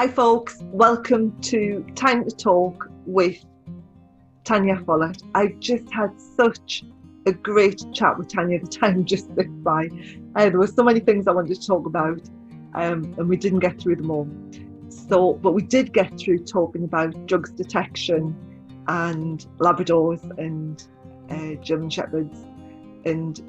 Hi folks, welcome to Time to Talk with Tania Follett. I've just had such a great chat with Tania. The time just slipped by. There were so many things I wanted to talk about and we didn't get through them all. But we did get through talking about drugs detection and Labradors and German Shepherds and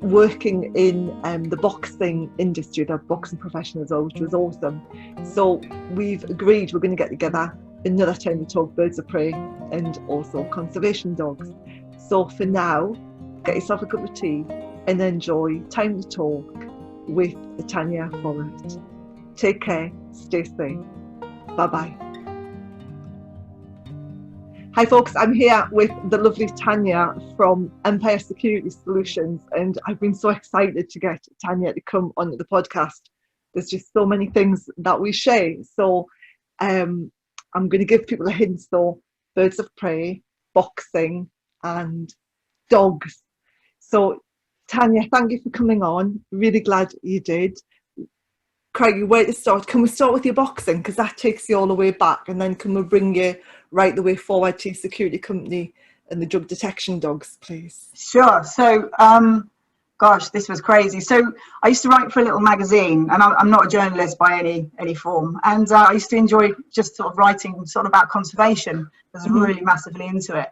working in the boxing industry, the boxing profession as well, which was awesome. So we've agreed we're going to get together another time to talk birds of prey and also conservation dogs. So for now, get yourself a cup of tea and enjoy Time to Talk with Tania Follett. Take care, stay safe. Bye-bye. Hi folks, I'm here with the lovely Tania from Empire Security Solutions, and I've been so excited to get Tania to come onto the podcast. There's just so many things that we share. So I'm going to give people a hint. So birds of prey, boxing and dogs. So Tania, thank you for coming on. Really glad you did. Craigie, where to start? Can we start with your boxing? Because that takes you all the way back, and then can we bring you right the way forward to your security company and the drug detection dogs, please? Sure. So, gosh, this was crazy. So I used to write for a little magazine, and I'm not a journalist by any form. And I used to enjoy just sort of writing sort of about conservation. I was really massively into it.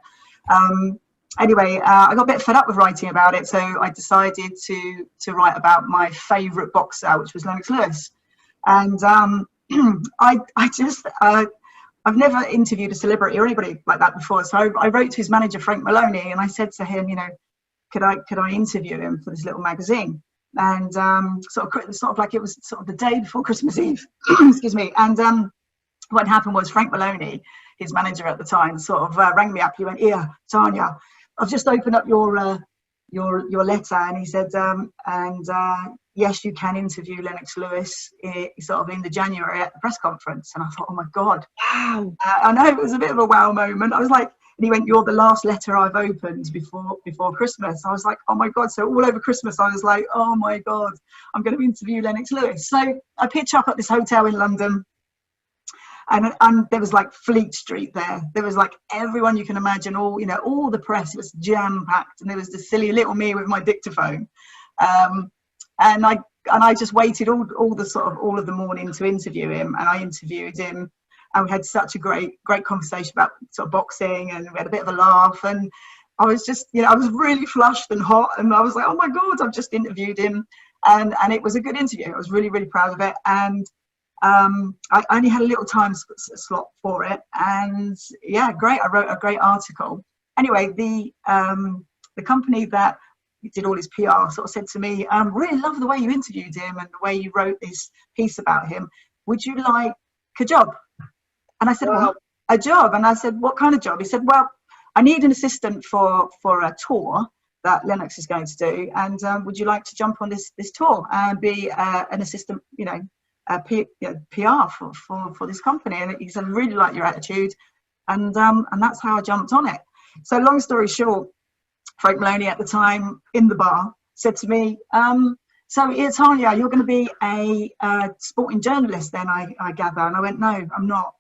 Anyway, I got a bit fed up with writing about it, so I decided to write about my favourite boxer, which was Lennox Lewis. And I've never interviewed a celebrity or anybody like that before, so I wrote to his manager Frank Maloney, and I said to him, you know, could I interview him for this little magazine? And sort of like it was sort of the day before Christmas Eve, excuse me. And what happened was Frank Maloney, his manager at the time, sort of rang me up. He went, "Here, Tania, I've just opened up your letter," and he said, yes, you can interview Lennox Lewis sort of in the January at the press conference. And I thought, oh my God, wow! I know, it was a bit of a wow moment. I was like, and he went, "You're the last letter I've opened before Christmas." I was like, oh my God! So all over Christmas, I was like, oh my God, I'm going to interview Lennox Lewis. So I pitch up at this hotel in London. And there was like Fleet Street there. There was like everyone you can imagine, all the press. It was jam packed, and there was the silly little me with my dictaphone, and I just waited all of the morning to interview him, and I interviewed him, and we had such a great conversation about sort of boxing, and we had a bit of a laugh, and I was just I was really flushed and hot, and I was like, oh my God, I've just interviewed him, and it was a good interview. I was really proud of it, and I only had a little time slot for it, and yeah, great. I wrote a great article. Anyway, the company that did all his PR sort of said to me, really love the way you interviewed him and the way you wrote this piece about him. Would you like a job? And I said, well, a job? And I said, what kind of job? He said, well, I need an assistant for a tour that Lennox is going to do, and would you like to jump on this tour and be an assistant, PR for this company? And he said, I really like your attitude, and that's how I jumped on it. So long story short, Frank Maloney at the time in the bar said to me, so yeah, Tania, you're going to be a sporting journalist then, I gather. And I went, no, I'm not.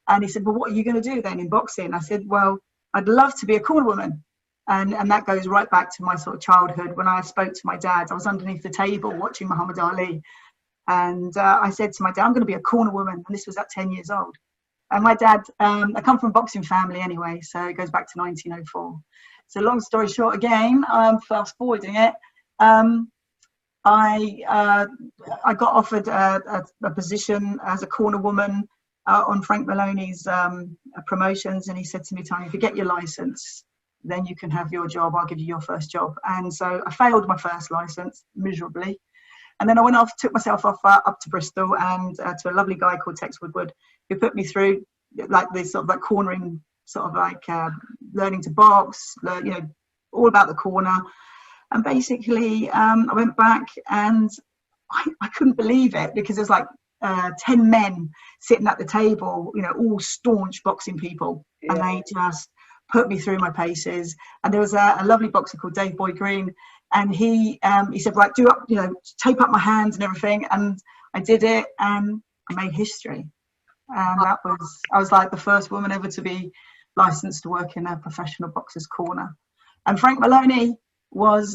And he said, well, what are you going to do then in boxing? I said, well, I'd love to be a corner woman. And that goes right back to my sort of childhood. When I spoke to my dad, I was underneath the table watching Muhammad Ali. And I said to my dad, I'm going to be a corner woman. And this was at 10 years old. And my dad, I come from a boxing family anyway, so it goes back to 1904. So long story short, again, fast forwarding it, I got offered a position as a corner woman on Frank Maloney's promotions. And he said to me, Tanya, if you get your license, then you can have your job. I'll give you your first job. And so I failed my first license miserably. And then I went off, took myself off up to Bristol and to a lovely guy called Tex Woodward, who put me through like this sort of like cornering, sort of like learning to box, all about the corner. And basically I went back and I couldn't believe it, because there's like 10 men sitting at the table, all staunch boxing people. Yeah. And they just put me through my paces. And there was a lovely boxer called Dave Boy Green. And he said, right, tape up my hands and everything. And I did it, and I made history. And I was like the first woman ever to be licensed to work in a professional boxer's corner. And Frank Maloney was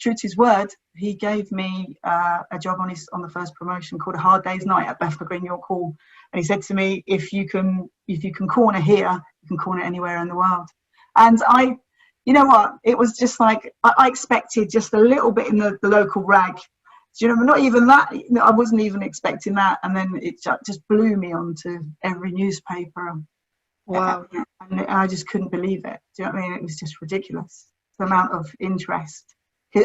true to his word. He gave me a job on the first promotion called A Hard Day's Night at Bethnal Green, York Hall. And he said to me, if you can corner here, you can corner anywhere in the world. And you know what? It was just like I expected just a little bit in the local rag. Do you know, not even that. I wasn't even expecting that. And then it just blew me onto every newspaper. Wow. And I just couldn't believe it. Do you know what I mean? It was just ridiculous, the amount of interest.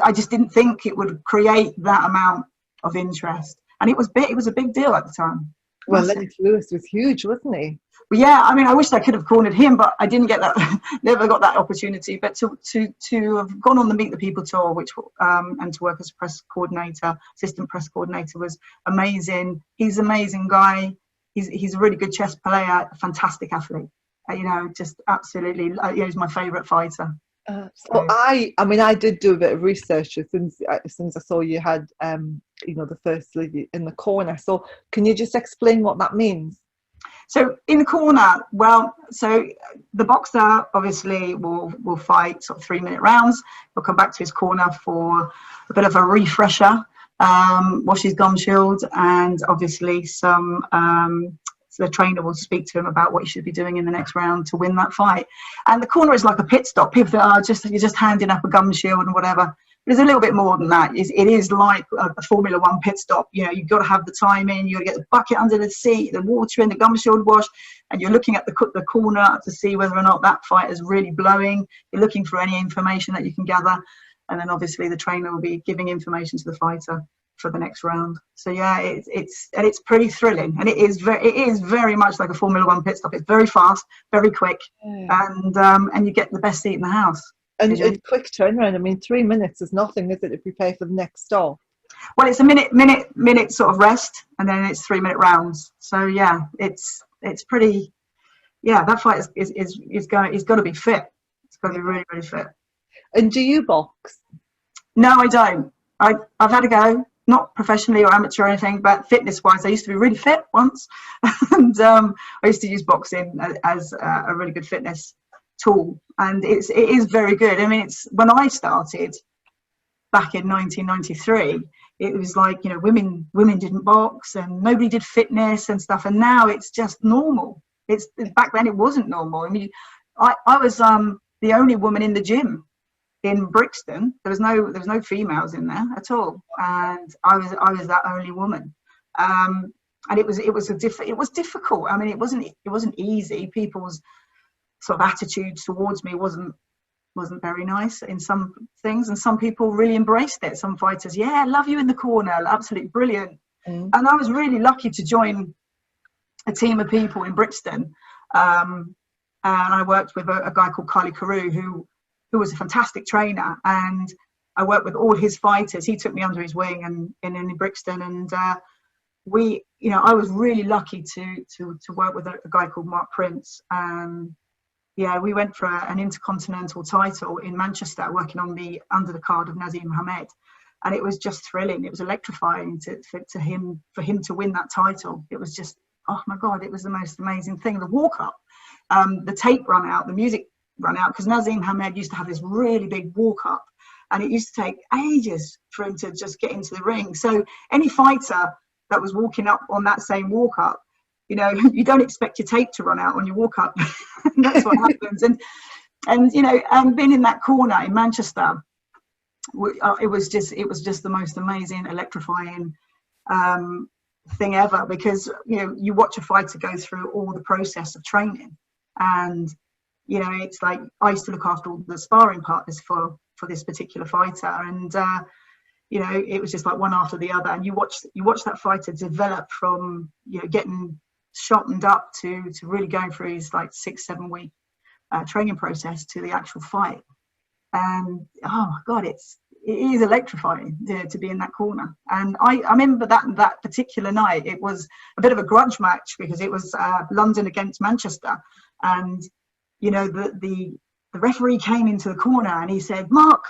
I just didn't think it would create that amount of interest. And it was big. It was a big deal at the time. Well, Lennox Lewis was huge, wasn't he? Well, yeah, I mean, I wish I could have cornered him, but I didn't get that, never got that opportunity. But to have gone on the Meet the People tour, which and to work as a press coordinator, assistant press coordinator, was amazing. He's an amazing guy. He's a really good chess player, a fantastic athlete. You know, just absolutely, he's my favourite fighter. So I did do a bit of research since I saw you had, the first lady in the corner. So can you just explain what that means? So in the corner, so the boxer obviously will fight sort of 3-minute rounds. He'll come back to his corner for a bit of a refresher, wash his gum shield, and obviously so the trainer will speak to him about what he should be doing in the next round to win that fight. And the corner is like a pit stop. People think, you're just handing up a gum shield and whatever. But it's a little bit more than that. It is like a Formula One pit stop. You know, you've got to have the time in. You've got to get the bucket under the seat, the water in, the gum shield wash, and you're looking at the corner to see whether or not that fight is really blowing. You're looking for any information that you can gather. And then obviously the trainer will be giving information to the fighter for the next round. So yeah, it's pretty thrilling, and it is very much like a Formula One pit stop. It's very fast, very quick, and you get the best seat in the house. And a quick turnaround. I mean, 3 minutes is nothing, is it, if you pay for the next stop? Well, it's a minute sort of rest, and then it's 3-minute rounds. So yeah, it's pretty. Yeah, that fight is got to be fit. It's got to be really, really fit. And do you box? No, I don't. I've had a go. Not professionally or amateur or anything, but fitness-wise, I used to be really fit once, and I used to use boxing as a really good fitness tool, and it is very good. I mean, when I started back in 1993, it was like, you know, women didn't box and nobody did fitness and stuff, and now it's just normal. Back then it wasn't normal. I mean, I was the only woman in the gym in Brixton. There was no females in there at all, and I was that only woman. And it was difficult. I mean, it wasn't easy. People's sort of attitude towards me wasn't very nice in some things, and some people really embraced it. Some fighters, yeah, I love you in the corner, absolutely brilliant. And I was really lucky to join a team of people in Brixton, and I worked with a guy called Carly Carew, who was a fantastic trainer, and I worked with all his fighters. He took me under his wing and in Brixton, and I was really lucky to work with a guy called Mark Prince. Yeah, we went for an intercontinental title in Manchester, working on the undercard of Nazim Hamed, and it was just thrilling. It was electrifying for him to win that title. It was just, oh my God, it was the most amazing thing. The walk up, the tape run out, the music run out, because Nazim Hamed used to have this really big walk up, and it used to take ages for him to just get into the ring. So any fighter that was walking up on that same walk up, you know, you don't expect your tape to run out when you walk up. That's what happens. And being in that corner in Manchester, it was just the most amazing, electrifying thing ever, because you watch a fighter go through all the process of training, and it's like I used to look after all the sparring partners for this particular fighter, and it was just like one after the other, and you watch that fighter develop from getting shortened up to really going through his like 6-7 week training process to the actual fight. And oh my God, it is electrifying to be in that corner. And I remember that particular night, it was a bit of a grudge match, because it was London against Manchester, and the referee came into the corner and he said, Mark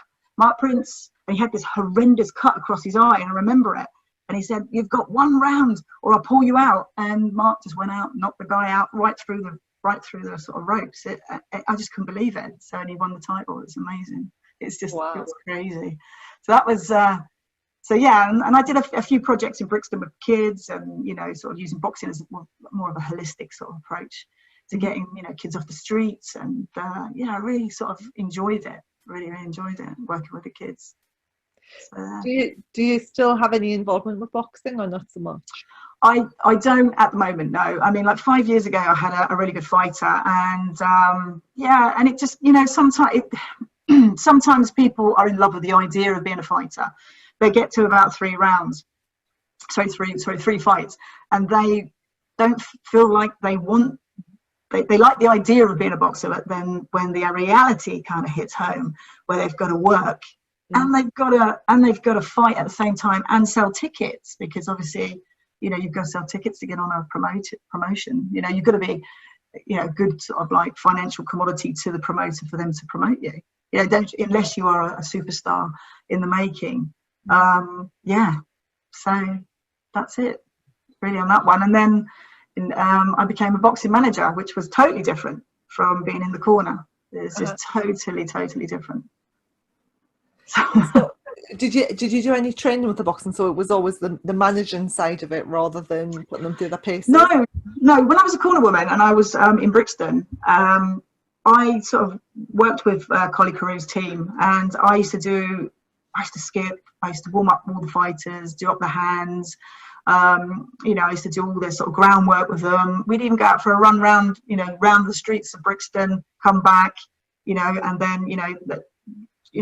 Prince, and he had this horrendous cut across his eye, and I remember it. And he said, "You've got 1 round or I'll pull you out." And Mark just went out, knocked the guy out right through the sort of ropes. I just couldn't believe it. So, and he won the title. It's amazing. It's just, Wow. It was crazy. So that was, so yeah, and I did a few projects in Brixton with kids, and, you know, sort of using boxing as more of a holistic sort of approach to getting, you know, kids off the streets. And yeah, I really sort of enjoyed it. Really enjoyed it, working with the kids. So, Do you still have any involvement with boxing, or not so much? I don't at the moment, no. I mean, like 5 years ago, I had a really good fighter, and yeah, and it just, you know, sometimes people are in love with the idea of being a fighter. They get to about 3 rounds, three fights, and they don't feel like they want. They like the idea of being a boxer, but then when the reality kind of hits home, where they've got to work and they've got to fight at the same time and sell tickets, because obviously, you know, you've got to sell tickets to get on a promotion. You know, you've got to be, you know, good sort of like financial commodity to the promoter for them to promote you. You know, unless you are a superstar in the making. Yeah, so that's it really on that one. And then I became a boxing manager, which was totally different from being in the corner. It's just totally different. So did you do any training with the boxing? So it was always the managing side of it rather than putting them through the paces? No. When I was a corner woman and I was in Brixton, I sort of worked with Collie Carew's team, and I used to skip, I used to warm up all the fighters, do up the hands. You know, I used to do all this sort of groundwork with them. We'd even go out for a run round, you know, round the streets of Brixton, come back, you know, and then, you know,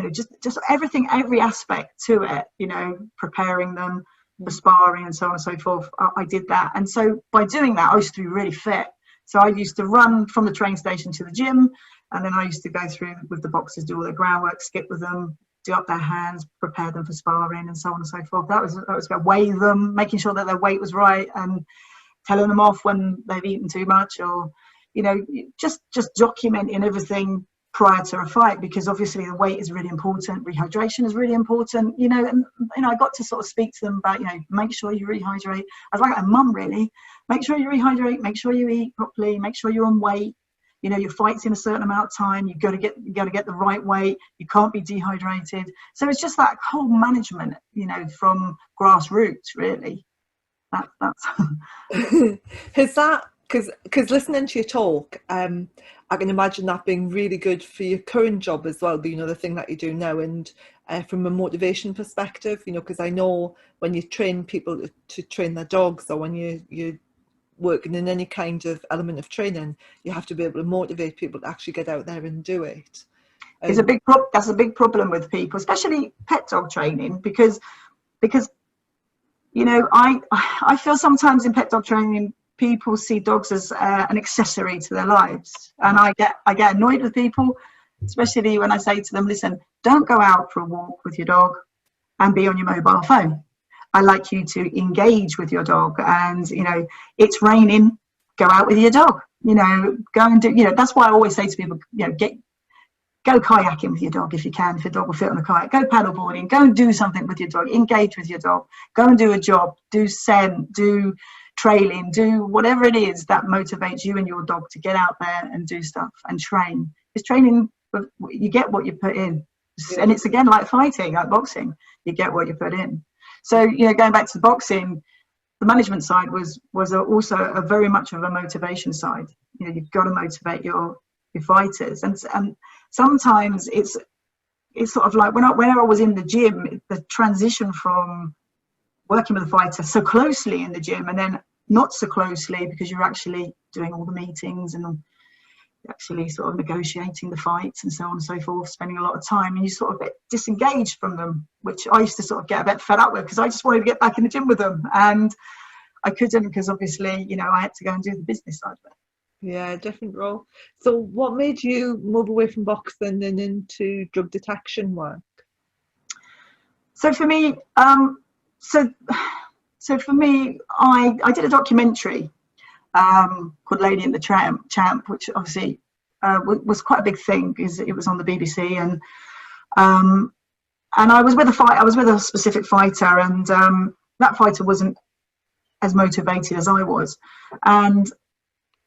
just everything, every aspect to it, you know, preparing them for sparring and so on and so forth. I did that. And so by doing that, I used to be really fit. So I used to run from the train station to the gym, and then I used to go through with the boxers, do all their groundwork, skip with them, do up their hands, prepare them for sparring and so on and so forth. That was about weigh them, making sure that their weight was right, and telling them off when they've eaten too much, or, you know, just documenting everything prior to a fight, because obviously the weight is really important, rehydration is really important, you know. And, you know, I got to sort of speak to them about, you know, make sure you rehydrate. I was like a mum, really. Make sure you rehydrate, make sure you eat properly, make sure you're on weight. You know, your fight's in a certain amount of time. You got to get the right weight. You can't be dehydrated. So it's just that whole management, you know, from grassroots, really. That's. Is that because listening to you talk, I can imagine that being really good for your current job as well. You know, the thing that you do now, and from a motivation perspective, you know, because I know when you train people to train their dogs, or when you working in any kind of element of training, you have to be able to motivate people to actually get out there and do it. It's that's a big problem with people, especially pet dog training, because you know, I feel sometimes in pet dog training people see dogs as an accessory to their lives, and I get annoyed with people, especially when I say to them, listen, don't go out for a walk with your dog and be on your mobile phone. I like you to engage with your dog, and, you know, it's raining, go out with your dog, you know, go and do, you know, that's why I always say to people, you know, go kayaking with your dog if you can, if your dog will fit on a kayak, go paddleboarding, go and do something with your dog, engage with your dog, go and do a job, do scent, do trailing, do whatever it is that motivates you and your dog to get out there and do stuff and train. It's training, you get what you put in. And it's again like fighting, like boxing, you get what you put in. So, you know, going back to the boxing, the management side was also a very much of a motivation side. You know, you've got to motivate your fighters, and sometimes it's sort of like when I was in the gym, the transition from working with a fighter so closely in the gym and then not so closely, because you're actually doing all the meetings and actually sort of negotiating the fights and so on and so forth, spending a lot of time, and you sort of get disengaged from them, which I used to sort of get a bit fed up with, because I just wanted to get back in the gym with them, and I couldn't, because obviously, you know, I had to go and do the business side of it. Yeah, different role. So what made you move away from boxing and into drug detection work? So for me, so for me, I did a documentary called Lady and the Champ, which obviously was quite a big thing because it was on the BBC, and I was with a specific fighter, and that fighter wasn't as motivated as I was, and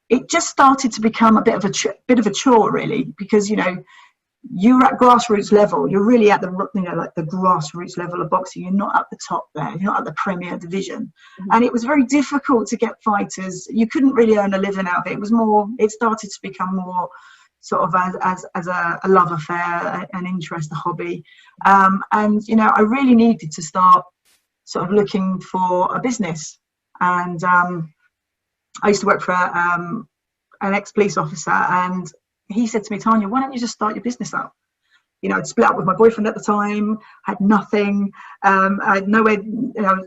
it just started to become a bit of a chore, really, because you're at grassroots level. You're really at the like the grassroots level of boxing. You're not at the top there. You're not at the Premier Division, and it was very difficult to get fighters. You couldn't really earn a living out of it. It was more. It started to become more sort of as a love affair, an interest, a hobby, and I really needed to start sort of looking for a business. And I used to work for an ex-police officer, and he said to me, Tanya, why don't you just start your business up? I'd split up with my boyfriend at the time, had nothing, I had nowhere,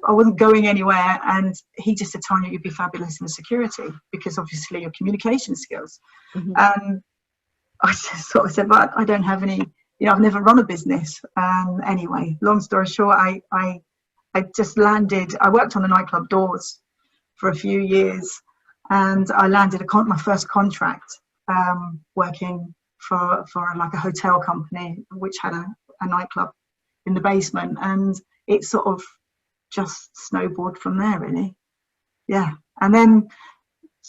I wasn't going anywhere. And he just said, Tanya, you'd be fabulous in the security, because obviously your communication skills. And I just sort of said, but I don't have any, I've never run a business. Anyway, long story short, I just landed, I worked on the nightclub doors for a few years, and I landed my first contract working for like a hotel company which had a nightclub in the basement, and it sort of just snowballed from there, really. Yeah. And then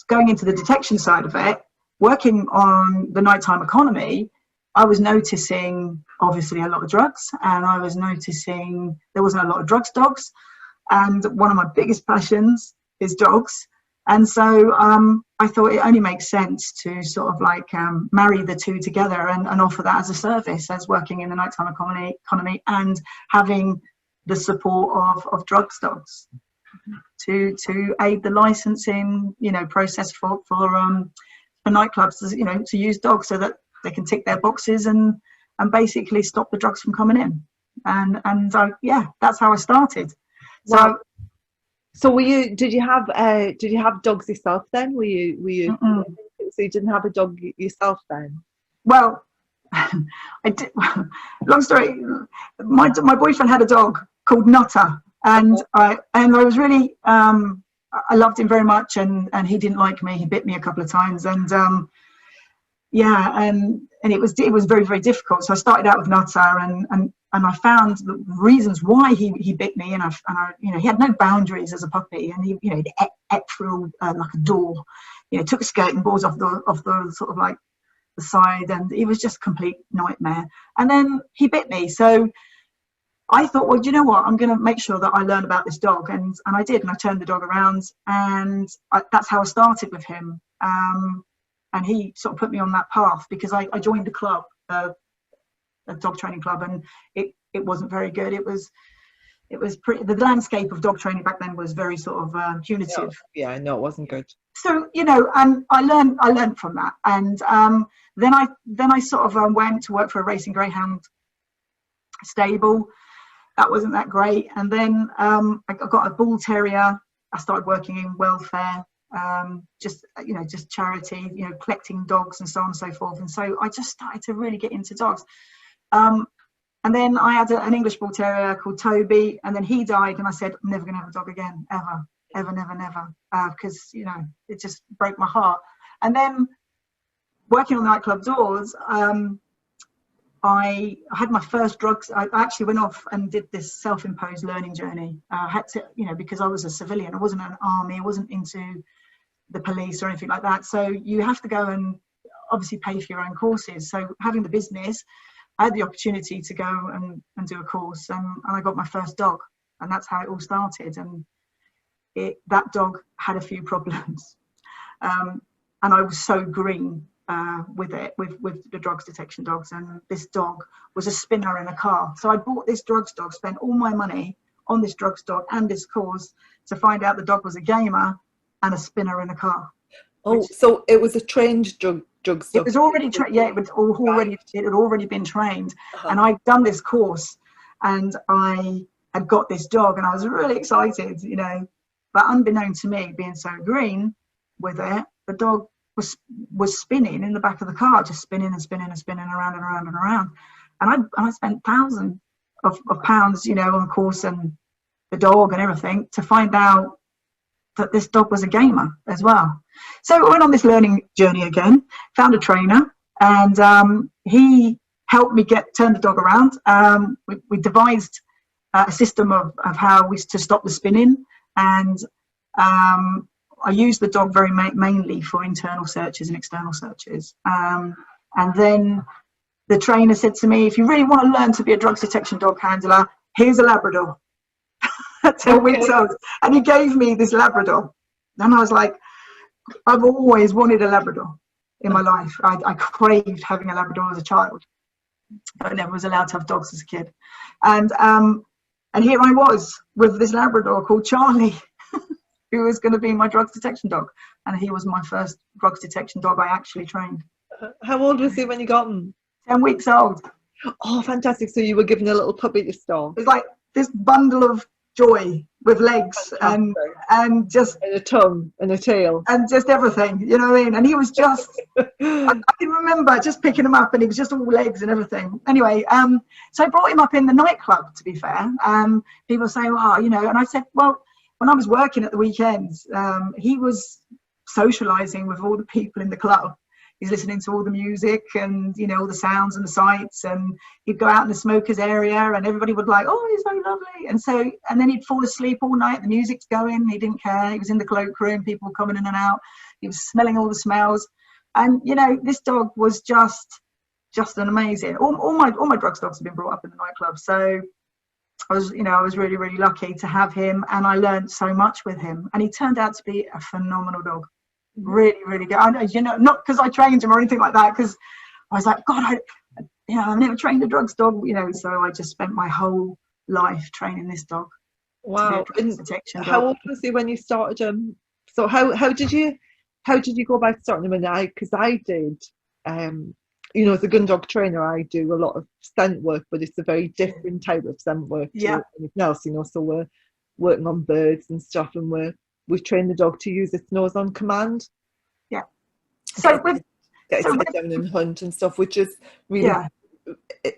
going into the detection side of it, working on the nighttime economy, I was noticing obviously a lot of drugs, and I was noticing there wasn't a lot of drugs dogs, and one of my biggest passions is dogs. And so I thought it only makes sense to sort of like marry the two together and offer that as a service, as working in the nighttime economy and having the support of drugs dogs to aid the licensing process for nightclubs, to use dogs so that they can tick their boxes and basically stop the drugs from coming in. And that's how I started. Wow. So did you have dogs yourself then? Were you so you didn't have a dog yourself then? Well, I did. Long story, my boyfriend had a dog called Nutter, and I was really I loved him very much, and he didn't like me. He bit me a couple of times, and and it was very, very difficult. So I started out with Nutter, and I found the reasons why he bit me, and I he had no boundaries as a puppy, and he ate through like a door, took a skating boards off the sort of like the side, and it was just a complete nightmare. And then he bit me, so I thought, well, you know what, I'm going to make sure that I learn about this dog, and I did, and I turned the dog around, and that's how I started with him. And he sort of put me on that path, because I joined a club, a dog training club, and it wasn't very good. It was pretty, the landscape of dog training back then was very sort of punitive. No, it wasn't good. So and I learned from that, and then I sort of went to work for a racing greyhound stable. That wasn't that great. And then I got a bull terrier. I started working in welfare, just charity, collecting dogs and so on and so forth. And so I just started to really get into dogs. And then I had an English bull terrier called Toby, and then he died, and I said, I'm never going to have a dog again, ever, never, because it just broke my heart. And then working on the nightclub doors, I had my first drugs. I actually went off and did this self-imposed learning journey. I had to, because I was a civilian, I wasn't an army, I wasn't into the police or anything like that. So you have to go and obviously pay for your own courses. So having the business, I had the opportunity to go and do a course, and I got my first dog, and that's how it all started. And that dog had a few problems, and I was so green with the drugs detection dogs, and this dog was a spinner in a car. So I bought this drugs dog, spent all my money on this drugs dog and this course, to find out the dog was a gamer and a spinner in a car. So it was a trained drugs dog. It was already trained. Yeah, it had already been trained, and I'd done this course, and I had got this dog, and I was really excited, But unbeknown to me, being so green with it, the dog was spinning in the back of the car, just spinning and spinning and spinning around and around and around. And I spent thousands of pounds, on the course and the dog and everything, to find out that this dog was a gamer as well. So I went on this learning journey again, found a trainer, and he helped me turn the dog around. We devised a system of how we to stop the spinning, and I use the dog very mainly for internal searches and external searches. And then the trainer said to me, if you really want to learn to be a drugs detection dog handler, here's a Labrador at 10 weeks old. And he gave me this Labrador. And I was like, I've always wanted a Labrador in my life. I craved having a Labrador as a child. I never was allowed to have dogs as a kid. And here I was with this Labrador called Charlie, who was going to be my drugs detection dog. And he was my first drugs detection dog I actually trained. How old was he when you got him? 10 weeks old. Oh, fantastic. So you were given a little puppy to start. It was like this bundle of joy with legs and just... And a tongue and a tail. And just everything, you know what I mean? And he was just... I can remember just picking him up and he was just all legs and everything. Anyway, so I brought him up in the nightclub, to be fair. People say, oh, you know, and I said, well, when I was working at the weekends, he was socialising with all the people in the club. He's listening to all the music and, you know, all the sounds and the sights, and he'd go out in the smokers area and everybody would like, oh, he's so lovely. And then he'd fall asleep all night. The music's going. He didn't care. He was in the cloakroom. People were coming in and out. He was smelling all the smells. And, you know, this dog was just an amazing. All my drugs dogs have been brought up in the nightclub. So I was really, really lucky to have him, and I learned so much with him. And he turned out to be a phenomenal dog. Really, really good. I know, you know, not because I trained him or anything like that, because I was like, God, I've never trained a drugs dog, you know. So I just spent my whole life training this dog. Wow. How old was he when you started him? So how did you go about starting him? And because I did, you know, as a gun dog trainer, I do a lot of scent work, but it's a very different type of scent work to anything else, you know. So we're working on birds and stuff, and we train the dog to use its nose on command. Yeah. So get down and hunt and stuff, which is really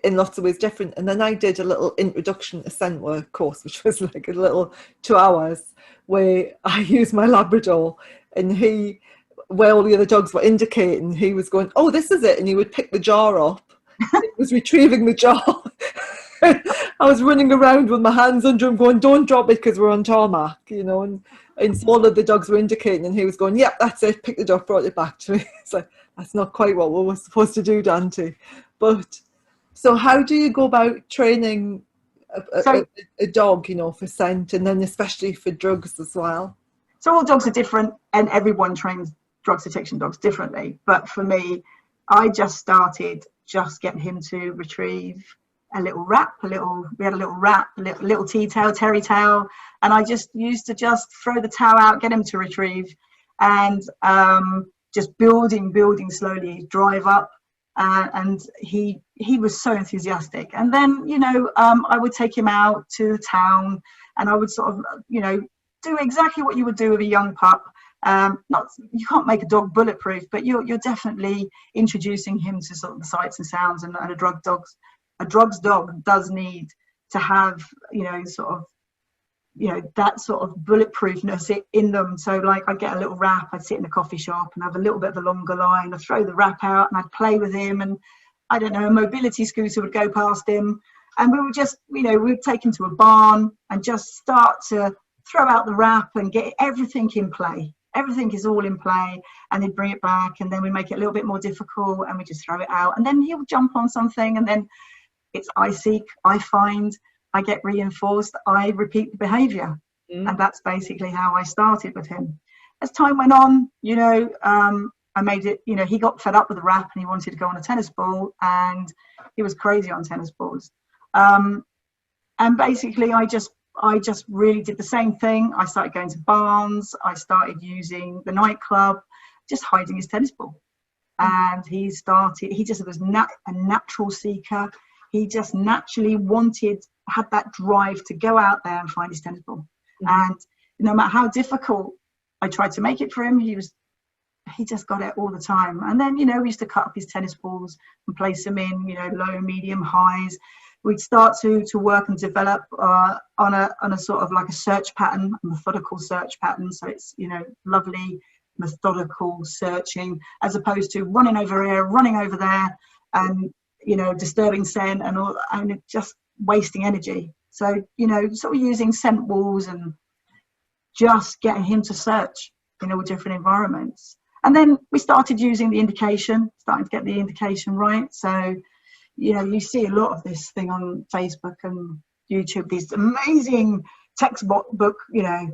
in lots of ways different. And then I did a little introduction to scent work course, which was like a little 2 hours where I used my Labrador, and where all the other dogs were indicating, he was going, oh, this is it, and he would pick the jar up. It was retrieving the jar. I was running around with my hands under him going, don't drop it because we're on tarmac, you know, and so all of the dogs were indicating, and he was going, yep, that's it, picked it up, brought it back to me. It's like, that's not quite what we were supposed to do, Dante. But so how do you go about training a dog, you know, for scent, and then especially for drugs as well? So all dogs are different, and everyone trains drugs detection dogs differently. But for me, I just started getting him to retrieve a little wrap, we had a little wrap, little T-tail, terry tail, and I just used to just throw the towel out, get him to retrieve, and just building slowly, drive up, and he was so enthusiastic. And then, you know, I would take him out to the town, and I would sort of, you know, do exactly what you would do with a young pup. You can't make a dog bulletproof, but you're definitely introducing him to sort of the sights and sounds, and a drugs dog does need to have, you know, sort of, you know, that sort of bulletproofness in them. So like, I'd get a little wrap, I'd sit in a coffee shop and have a little bit of a longer line, I'd throw the wrap out and I'd play with him, and I don't know, a mobility scooter would go past him, and we would just, you know, we'd take him to a barn and just start to throw out the wrap and get everything in play. Everything is all in play, and they'd bring it back, and then we make it a little bit more difficult, and we just throw it out, and then he'll jump on something, and then it's I seek, I find, I get reinforced, I repeat the behaviour. And that's basically how I started with him. As time went on, you know, I made it, you know, he got fed up with the wrap and he wanted to go on a tennis ball, and he was crazy on tennis balls. And basically I just really did the same thing. I started going to barns, I started using the nightclub, just hiding his tennis ball. And he just was a natural seeker. He just naturally had that drive to go out there and find his tennis ball. And no matter how difficult I tried to make it for him, he just got it all the time. And then, you know, we used to cut up his tennis balls and place them in, you know, low, medium, highs. We'd start to work and develop on a sort of like a search pattern, a methodical search pattern. So it's, you know, lovely, methodical searching, as opposed to running over here, running over there, and, you know, disturbing scent and just wasting energy. So, you know, sort of using scent walls and just getting him to search in all different environments. And then we started using the indication, starting to get the indication right. So, you know, you see a lot of this thing on Facebook and YouTube, these amazing textbook, you know,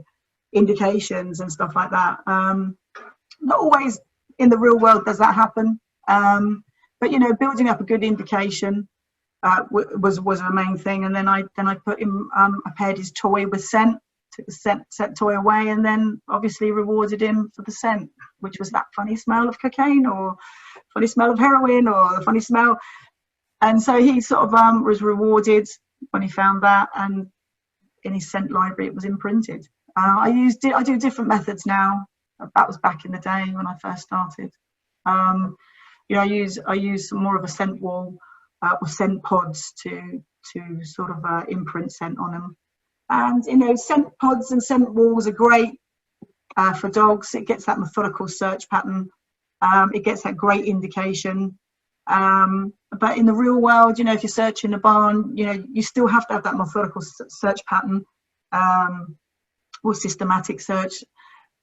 indications and stuff like that. Not always in the real world does that happen. But, you know, building up a good indication was the main thing. And then I put him, I paired his toy with scent, took the scent toy away, and then obviously rewarded him for the scent, which was that funny smell of cocaine or funny smell of heroin or the funny smell. And so he sort of was rewarded when he found that, and in his scent library it was imprinted. I do different methods now. That was back in the day when I first started. You know, I use more of a scent wall or scent pods to sort of imprint scent on them. And, you know, scent pods and scent walls are great for dogs. It gets that methodical search pattern. It gets that great indication. But in the real world, you know, if you're searching a barn, you know, you still have to have that methodical search pattern or systematic search.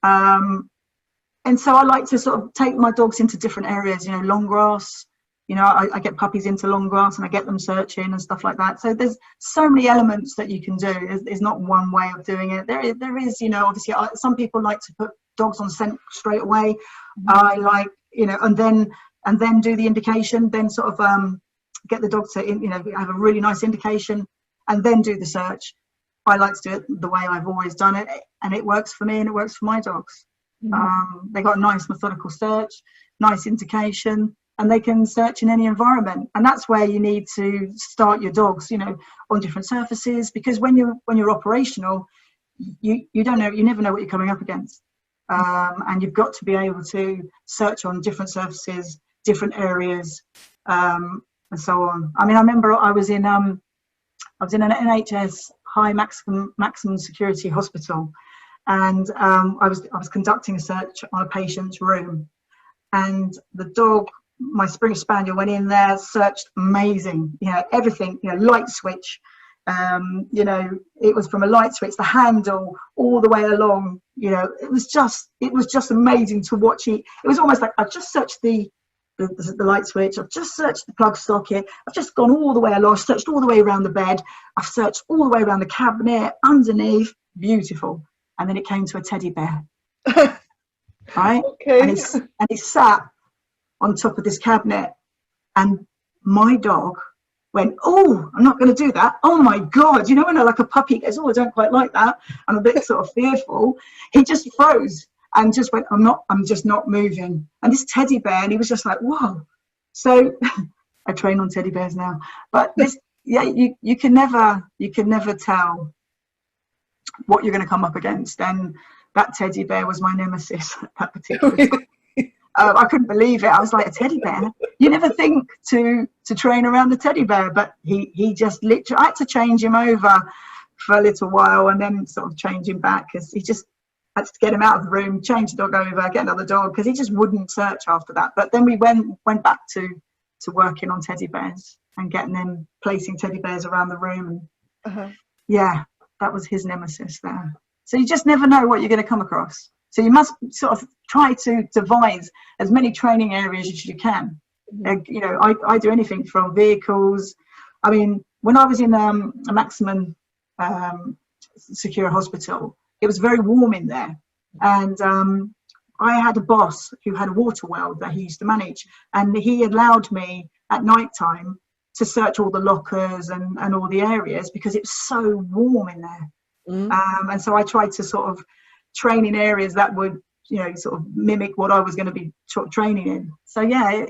And so I like to sort of take my dogs into different areas, you know, long grass. You know, I get puppies into long grass and I get them searching and stuff like that. So there's so many elements that you can do. There's not one way of doing it. There is, you know, obviously some people like to put dogs on scent straight away. I like, you know, and then do the indication, then sort of get the dog to, you know, have a really nice indication and then do the search. I like to do it the way I've always done it, and it works for me and it works for my dogs. They got a nice methodical search, nice indication, and they can search in any environment. And that's where you need to start your dogs, you know, on different surfaces, because when you're operational, you don't know, you never know what you're coming up against. And you've got to be able to search on different surfaces, different areas, and so on. I mean, I remember I was in an NHS high maximum security hospital, and I was conducting a search on a patient's room, and the dog, my Springer Spaniel, went in there, searched amazing, you know, everything, you know, light switch, you know, it was from a light switch, the handle, all the way along, you know, it was just amazing to watch. It was almost like I've just searched the light switch, I've just searched the plug socket, I've just gone all the way along, I've searched all the way around the bed, I've searched all the way around the cabinet, underneath, beautiful. And then it came to a teddy bear, right? Okay. And he sat on top of this cabinet, and my dog went, oh, I'm not going to do that. Oh my God. You know, when like a puppy goes, oh, I don't quite like that, I'm a bit sort of fearful. He just froze and just went, I'm just not moving. And this teddy bear, and he was just like, whoa. So I train on teddy bears now, but this, yeah, you can never tell what you're going to come up against. And that teddy bear was my nemesis at that particular time. I couldn't believe it. I was like, a teddy bear? You never think to train around the teddy bear, but he just literally, I had to change him over for a little while and then sort of change him back, because he just had to get him out of the room, change the dog over, get another dog, because he just wouldn't search after that. But then we went back to working on teddy bears and getting them, placing teddy bears around the room. And yeah, that was his nemesis there. So you just never know what you're going to come across. So you must sort of try to devise as many training areas as you can. You know, I do anything from vehicles. I mean, when I was in a maximum secure hospital, it was very warm in there. And I had a boss who had a water well that he used to manage. And he allowed me at night time to search all the lockers and all the areas, because it's so warm in there. And so I tried to sort of train in areas that would, you know, sort of mimic what I was going to be training in. So yeah,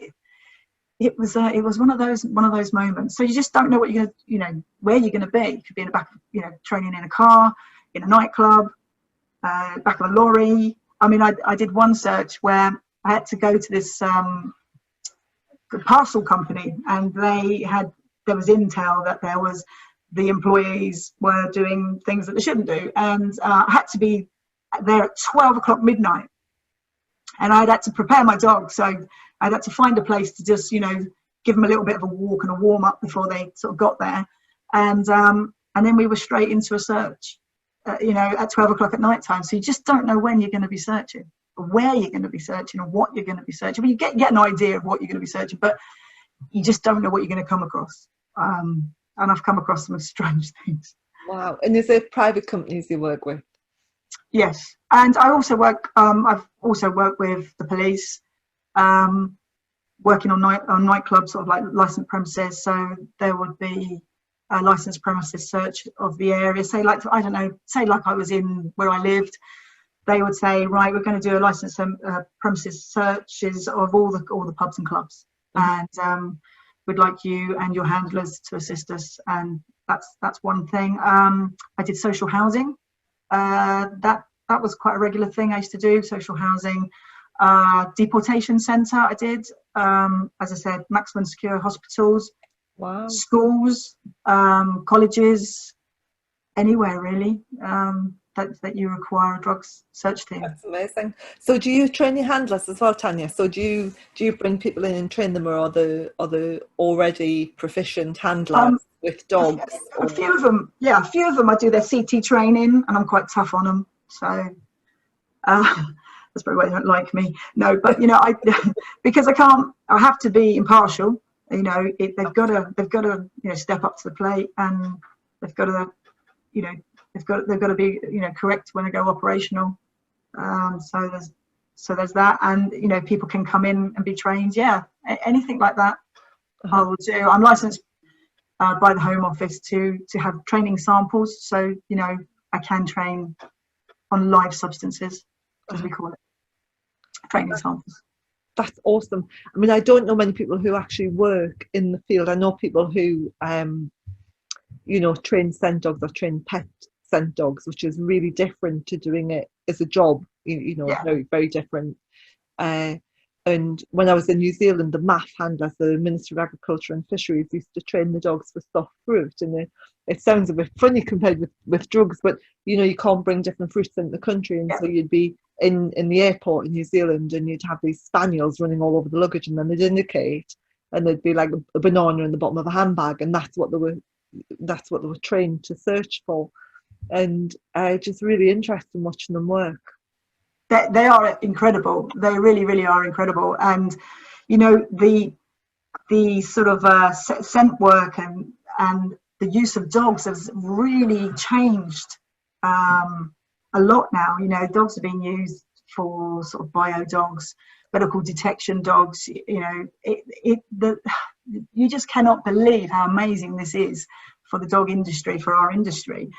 it was one of those moments. So you just don't know what you're going to, you know, where you're going to be. You could be in the back, you know, training in a car, in a nightclub, back of a lorry. I mean, I did one search where I had to go to this parcel company, and there was intel that the employees were doing things that they shouldn't do, and I had to be there at 12 o'clock midnight, and I'd had to prepare my dog, so I'd had to find a place to just, you know, give them a little bit of a walk and a warm up before they sort of got there. And and then we were straight into a search, you know, at 12 o'clock at night time. So you just don't know when you're going to be searching, or where you're going to be searching, or what you're going to be searching. Well, you get an idea of what you're going to be searching, but you just don't know what you're going to come across. And I've come across some strange things. Wow. And is there private companies you work with? Yes. And I also work, I've also worked with the police, working on nightclubs, sort of like licensed premises. So there would be a licensed premises search of the area. Say like, I don't know, say like I was in where I lived, they would say, right, we're going to do a licensed premises searches of all the pubs and clubs. And we'd like you and your handlers to assist us. And that's one thing. I did social housing. That was quite a regular thing I used to do, social housing. Deportation centre I did, as I said, maximum secure hospitals. Wow. Schools, colleges, anywhere really that you require a drugs search team. That's amazing. So do you train your handlers as well, Tania? So do you bring people in and train them, or are the already proficient handlers with dogs? A few of them, yeah, a few of them I do their CT training, and I'm quite tough on them. So that's probably why they don't like me. No, but you know, because I have to be impartial. You know, they've got to you know, step up to the plate, and they've got to, you know, they've got to be, you know, correct when they go operational. So there's that, and you know, people can come in and be trained. Yeah, anything like that, I will do. I'm licensed by the Home Office to have training samples, so you know, I can train on live substances, as we call it, training samples. That's awesome. I mean, I don't know many people who actually work in the field. I know people who, you know, train scent dogs or train pet scent dogs, which is really different to doing it as a job. You know, yeah. Very, very different. And when I was in New Zealand, the MAF handlers, the Ministry of Agriculture and Fisheries, used to train the dogs for soft fruit. And it sounds a bit funny compared with drugs, but you know, you can't bring different fruits into the country, and so you'd be in the airport in New Zealand, and you'd have these spaniels running all over the luggage, and then they'd indicate, and there'd be like a banana in the bottom of a handbag, and that's what they were trained to search for. And just really interesting watching them work. They are incredible. They really, really are incredible. And you know, the sort of scent work and the use of dogs has really changed a lot now. You know, dogs are being used for sort of bio dogs, medical detection dogs. You know, you just cannot believe how amazing this is for the dog industry, for our industry.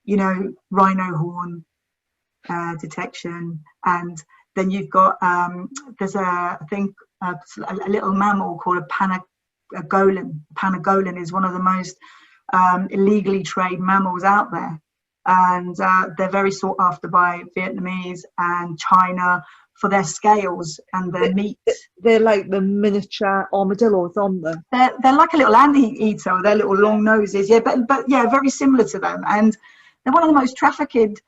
You know, rhino horn detection, and then you've got there's a little mammal called a pangolin. Pangolin is one of the most illegally traded mammals out there, and they're very sought after by Vietnamese and China for their scales and their meat. They're like the miniature armadillos, aren't they? They're like a little anteater with their little long noses, yeah, but yeah, very similar to them, and they're one of the most trafficked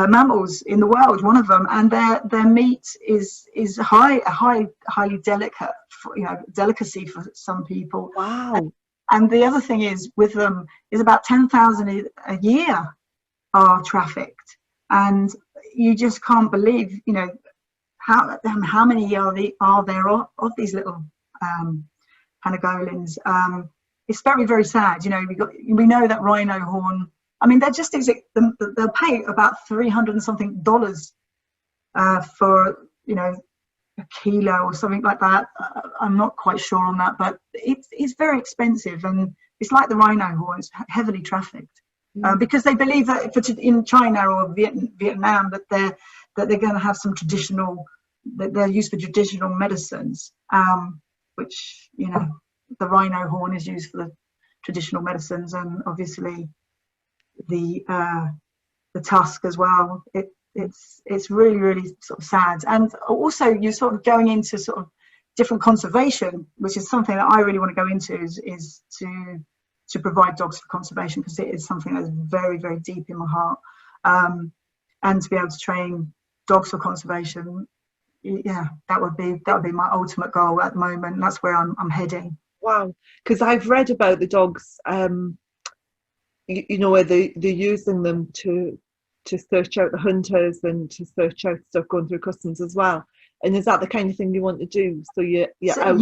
mammals in the world, one of them, and their meat is highly delicate, you know, delicacy for some people. Wow. And the other thing is with them is about 10,000 a year are trafficked, and you just can't believe, you know, how many are there of these little pangolins. It's very, very sad. You know, we know that rhino horn, I mean, they'll pay about $300 and something for, you know, a kilo or something like that. I'm not quite sure on that, but it's very expensive, and it's like the rhino horn. It's heavily trafficked because they believe that in China or Vietnam that they're going to have some traditional, that they're used for traditional medicines, which, you know, the rhino horn is used for the traditional medicines, and obviously the tusk as well. It's really, really sort of sad. And also you're sort of going into sort of different conservation, which is something that I really want to go into, is to provide dogs for conservation, because it is something that's very, very deep in my heart. And to be able to train dogs for conservation, yeah, that would be my ultimate goal at the moment. And that's where I'm heading. Wow. Because I've read about the dogs, you know, where they're using them to search out the hunters and to search out stuff going through customs as well. And is that the kind of thing you want to do? So you're out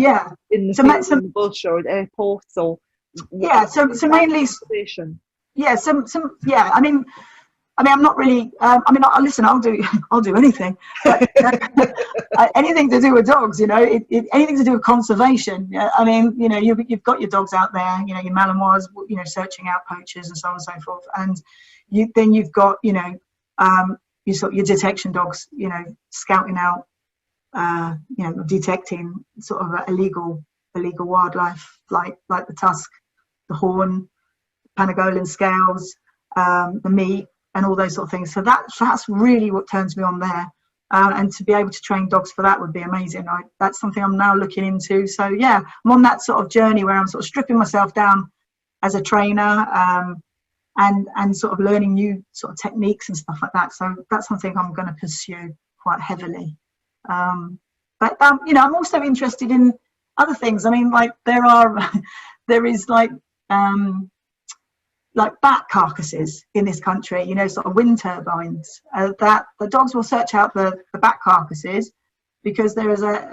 in the field, in the bush or at airports, or so mainly I'm not really. Listen, I'll do anything, but anything to do with dogs, you know, anything to do with conservation. I mean, you know, you've got your dogs out there, you know, your Malinois, you know, searching out poachers and so on and so forth, and you've got, you know, your detection dogs, you know, scouting out, you know, detecting sort of illegal wildlife like the tusk, the horn, Pangolin scales, the meat, and all those sort of things. So that's really what turns me on there. And to be able to train dogs for that would be amazing. That's something I'm now looking into. So yeah, I'm on that sort of journey where I'm sort of stripping myself down as a trainer, and sort of learning new sort of techniques and stuff like that. So that's something I'm going to pursue quite heavily. But you know, I'm also interested in other things. I mean, like there is like bat carcasses in this country, you know, sort of wind turbines, that the dogs will search out the bat carcasses, because there is a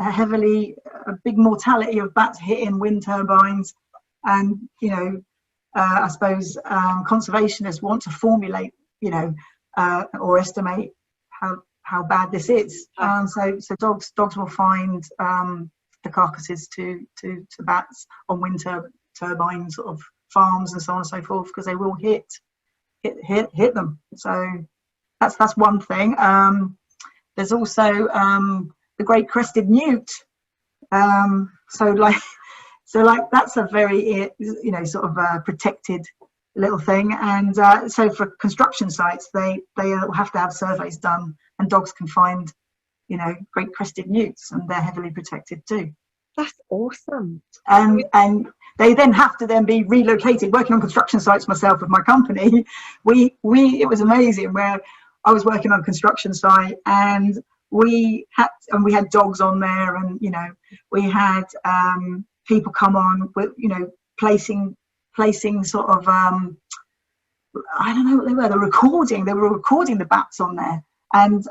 big mortality of bats hitting wind turbines. And, you know, I suppose conservationists want to formulate, you know, or estimate how bad this is. So dogs will find the carcasses to bats on wind turbine sort of farms and so on and so forth, because they will hit them. So that's one thing. There's also the great crested newt. So that's a very, you know, sort of protected little thing. And so for construction sites, they have to have surveys done, and dogs can find, you know, great crested newts, and they're heavily protected too. That's awesome. And they then have to then be relocated. Working on construction sites myself with my company, it was amazing, where I was working on a construction site, and we had dogs on there, and, you know, we had people come on with, you know, placing sort of I don't know what they were. They were recording the bats on there, and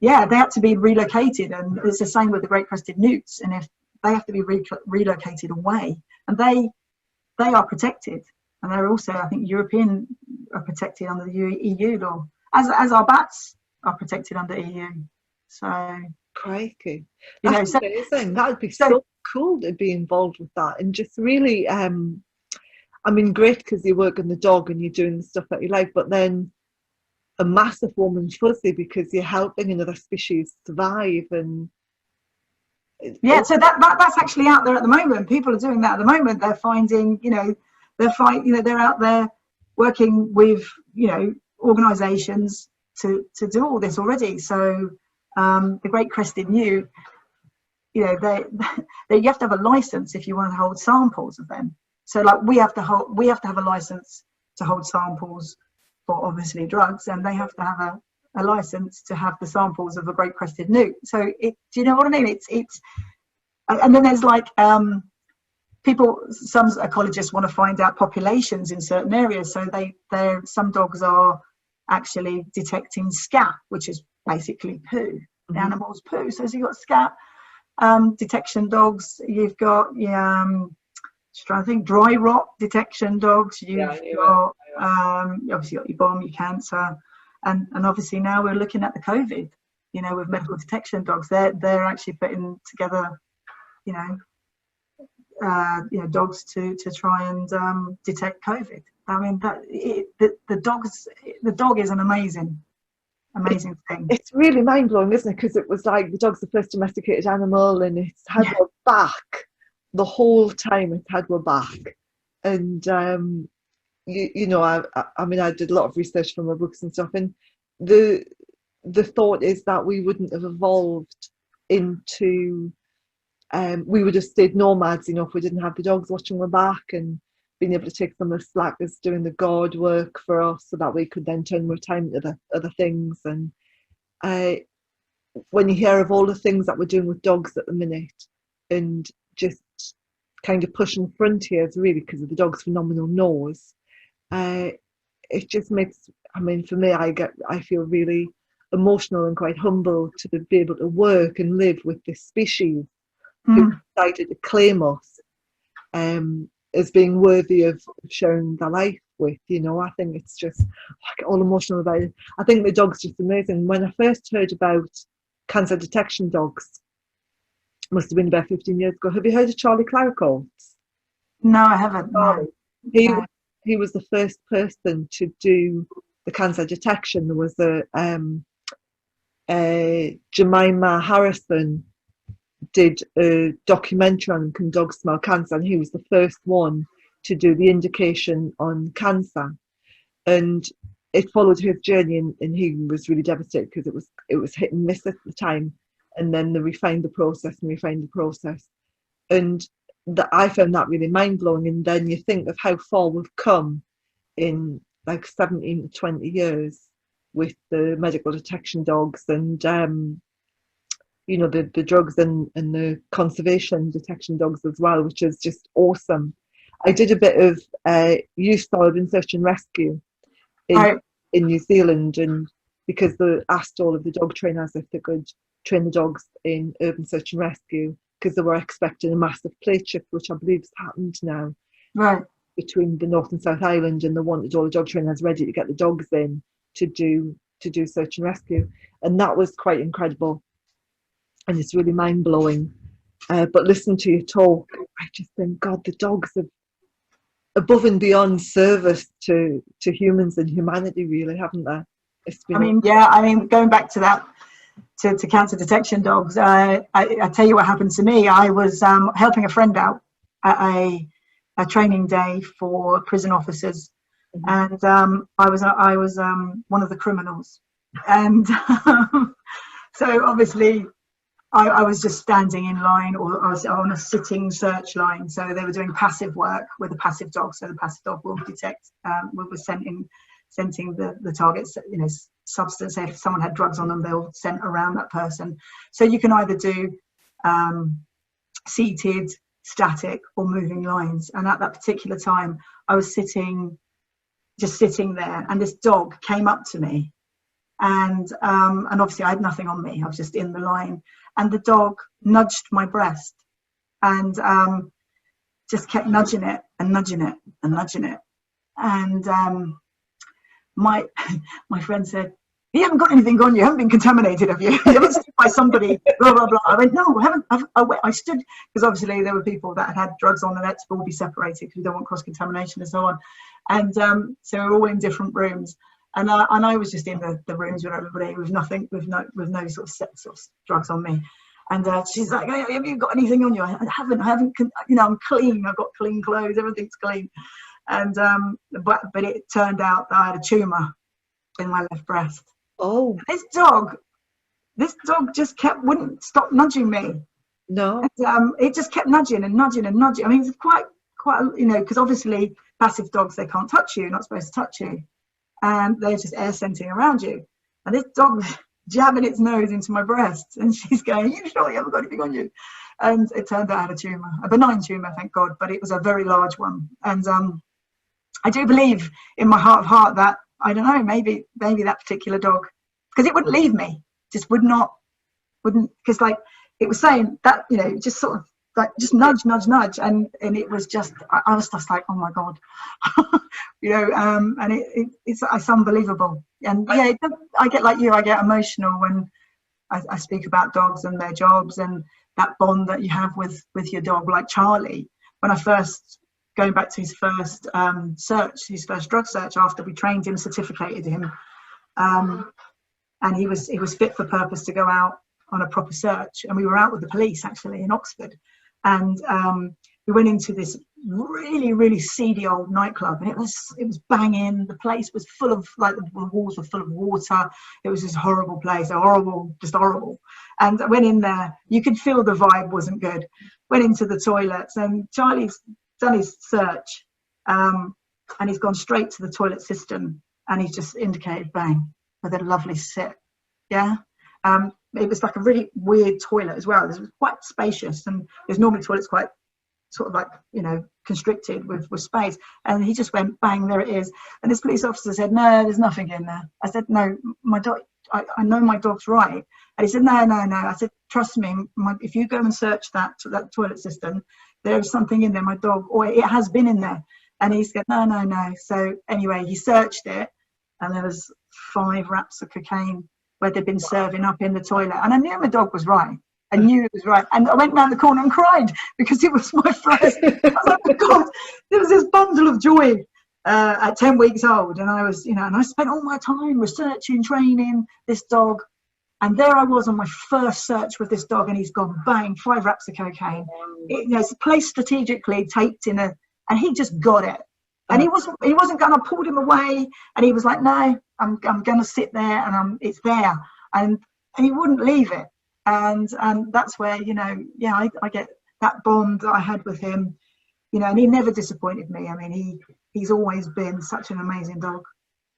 yeah, they had to be relocated. And it's the same with the great crested newts. And if they have to be relocated away, and they are protected, and they're also, I think, European are protected under the EU law, as our bats are protected under EU. So crikey, that's amazing. That would be so cool to be involved with that, and just really, I mean, great, because you work on the dog and you're doing the stuff that you like, but then a massive warm and fuzzy, because you're helping another species survive. And so that's actually out there at the moment. People are doing that at the moment. They're finding, you know, they're out there working with, you know, organisations to do all this already. So the great crested newt, you know, you have to have a license if you want to hold samples of them. So like we have to have a license to hold samples for, obviously, drugs, and they have to have a license to have the samples of a great crested newt. So do you know what I mean? It's and then there's like some ecologists want to find out populations in certain areas. So some dogs are actually detecting scat, which is basically poo, the animal's poo. So you've got scat detection dogs. You've got just trying to think, dry rot detection dogs. Obviously got your bomb, your cancer, and obviously now we're looking at the COVID, you know, with medical detection dogs. They're actually putting together, you know, dogs to try and detect COVID. I mean, the dog is an amazing thing. It's really mind blowing, isn't it? Because it was like the dog's the first domesticated animal, and it's had her back the whole time. It's had her back, and you know, I mean, I did a lot of research for my books and stuff, and the thought is that we wouldn't have evolved into, we would have stayed nomads, you know, if we didn't have the dogs watching our back and being able to take some of the slack as doing the guard work for us, so that we could then turn more time to the other things. And when you hear of all the things that we're doing with dogs at the minute, and just kind of pushing frontiers, really, because of the dog's phenomenal nose. It just makes, I mean, for me, I feel really emotional and quite humble to be able to work and live with this species who decided to claim us as being worthy of sharing their life with. You know, I think it's just, I get all emotional about it. I think the dog's just amazing. When I first heard about cancer detection dogs, must have been about 15 years ago. Have you heard of Charlie Clarkos? No, I haven't. No. He was the first person to do the cancer detection. There was Jemima Harrison did a documentary on Can Dogs Smell Cancer, and he was the first one to do the indication on cancer. And it followed his journey, and he was really devastated because it was hit and miss at the time. And then they refined the process, and I found that really mind-blowing. And then you think of how far we've come in like 17 to 20 years with the medical detection dogs, and you know, the drugs and the conservation detection dogs as well, which is just awesome. I did a bit of youth style in search and rescue in New Zealand, and because they asked all of the dog trainers if they could train the dogs in urban search and rescue, because they were expecting a massive plate shift, which I believe has happened now, between the North and South Island, and they wanted all the dog trainers ready to get the dogs in to do search and rescue, and that was quite incredible, and it's really mind-blowing. But listening to you talk, I just think, God, the dogs have above and beyond service to humans and humanity, really, haven't they? I mean, going back to that, to cancer detection dogs, I tell you what happened to me. I was helping a friend out at a training day for prison officers, and I was one of the criminals, and so obviously I was just standing in line, or I was on a sitting search line. So they were doing passive work with a passive dog. So the passive dog will detect, was sending the targets, you know, substance. If someone had drugs on them, they'll send around that person. So you can either do seated, static, or moving lines. And at that particular time, I was just sitting there, and this dog came up to me, and obviously I had nothing on me. I was just in the line, and the dog nudged my breast, and just kept nudging it and nudging it and nudging it. And my friend said, "You haven't got anything on you. You haven't been contaminated, have you? You haven't stood by somebody, blah, blah, blah." I went, "No, I haven't." I stood, because obviously there were people that had drugs on, and had to all be separated because we don't want cross-contamination and so on. And so we're all in different rooms. And I was just in the rooms with everybody with no sort of drugs on me. And she's like, "Hey, have you got anything on you?" I haven't, you know, I'm clean. I've got clean clothes. Everything's clean. And but it turned out that I had a tumour in my left breast. Oh. This dog just wouldn't stop nudging me. No. And, it just kept nudging and nudging and nudging. I mean, it's quite, you know, because obviously passive dogs, they can't touch you. You're not supposed to touch you. And they're just air scenting around you. And this dog was jabbing its nose into my breast, and she's going, "You sure you haven't got anything on you?" And it turned out I had a tumour, a benign tumour, thank God, but it was a very large one. And I do believe in my heart of heart that, I don't know, maybe that particular dog, because it wouldn't leave me, just wouldn't, because like it was saying that, you know, just sort of like just nudge, and it was just, I was just like, oh my God, you know, and it's unbelievable. And yeah, I get like you, I get emotional when I speak about dogs and their jobs and that bond that you have with your dog. Like Charlie, when I first, going back to his first his first drug search, after we trained him, certificated him, and he was fit for purpose to go out on a proper search. And we were out with the police actually in Oxford, and we went into this really, really seedy old nightclub, and it was banging. The place was full of, like, the walls were full of water. It was this horrible place, just horrible. And I went in there, you could feel the vibe wasn't good. Went into the toilets, and Charlie's done his search, and he's gone straight to the toilet cistern, and he's just indicated bang with a lovely sit. Yeah. It was like a really weird toilet as well. It was quite spacious, and there's normally toilets quite sort of like, you know, constricted with spades. And he just went, bang, there it is. And this police officer said, no, there's nothing in there. I said, no, my dog, I know my dog's right. And he said, no. I said, trust me, if you go and search that toilet system, there's something in there, my dog, or it has been in there. And he said, no. So anyway, he searched it, and there was 5 wraps of cocaine where they'd been serving up in the toilet. And I knew my dog was right. I knew it was right. And I went round the corner and cried because it was my first. I was like, oh God, there was this bundle of joy at 10 weeks old. And I was, you know, and I spent all my time researching, training this dog. And there I was on my first search with this dog, and he's gone, bang, 5 wraps of cocaine. You know, it's placed strategically, taped in and he just got it. And he wasn't going to pull him away. And he was like, no, I'm going to sit there, and it's there. And he wouldn't leave it. And that's where, you know, yeah, I get that bond that I had with him, you know, and he never disappointed me. I mean, he's always been such an amazing dog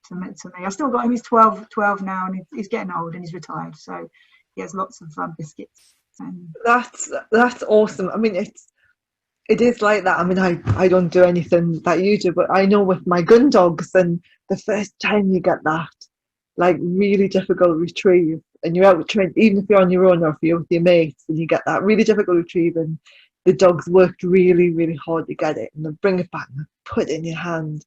to me. I still got him. He's 12 now, and he's getting old, and he's retired. So he has lots of biscuits. That's awesome. I mean, it is like that. I mean, I don't do anything that you do, but I know with my gun dogs, and the first time you get that, like, really difficult retrieve, and you're out training, even if you're on your own or if you're with your mates, and you get that really difficult retrieve, and the dog's worked really, really hard to get it, and they bring it back and they put it in your hand.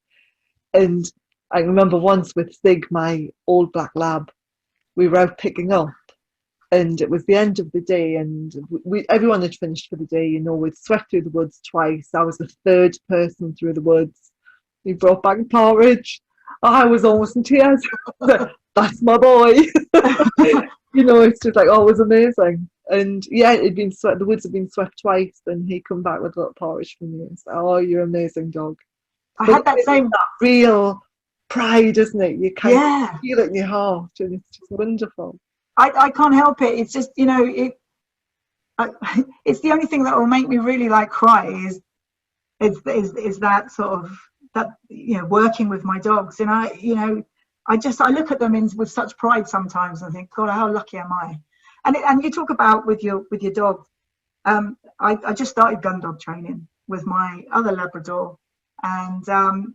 And I remember once with Sig, my old black lab, we were out picking up, and it was the end of the day, and everyone had finished for the day. You know, we'd swept through the woods twice. I was the 3rd person through the woods. We brought back porridge. I was almost in tears. That's my boy. You know, it's just like, oh, it was amazing. And yeah, it'd been swept. The woods had been swept twice, and he come back with a little porridge from me. It's like, oh, you're an amazing dog. I had that same real pride, isn't it? You kind of feel it in your heart, and it's just wonderful. I can't help it. It's just, you know, it's the only thing that will make me really like cry is that sort of, that, you know, working with my dogs. And I look at them with such pride sometimes and think, God, how lucky am I? And you talk about with your dog. I just started gun dog training with my other Labrador, and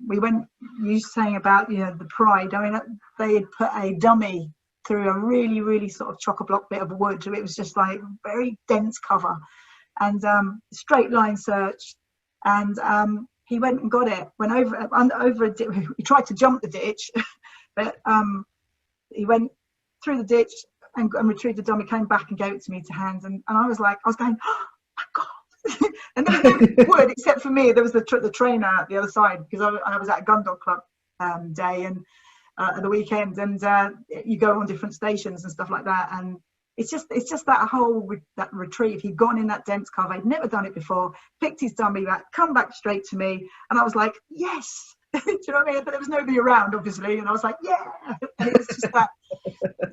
we went. You saying about, you know, the pride. I mean, they had put a dummy through a really, really sort of chock-a-block bit of wood. It was just like very dense cover, and straight line search. And he went and got it. Went over a ditch. He tried to jump the ditch, but he went through the ditch and retrieved the dummy. Came back and gave it to me to hand. And I was going, oh my God! And there was no wood except for me. There was the trainer at the other side, because I was at a gun dog club day and at the weekend, and you go on different stations and stuff like that. And it's just that whole that retrieve. He'd gone in that dense cover. He'd never done it before. Picked his dummy back, come back straight to me, and I was like, yes. Do you know what I mean? But there was nobody around, obviously, and I was like, yeah. And it was just that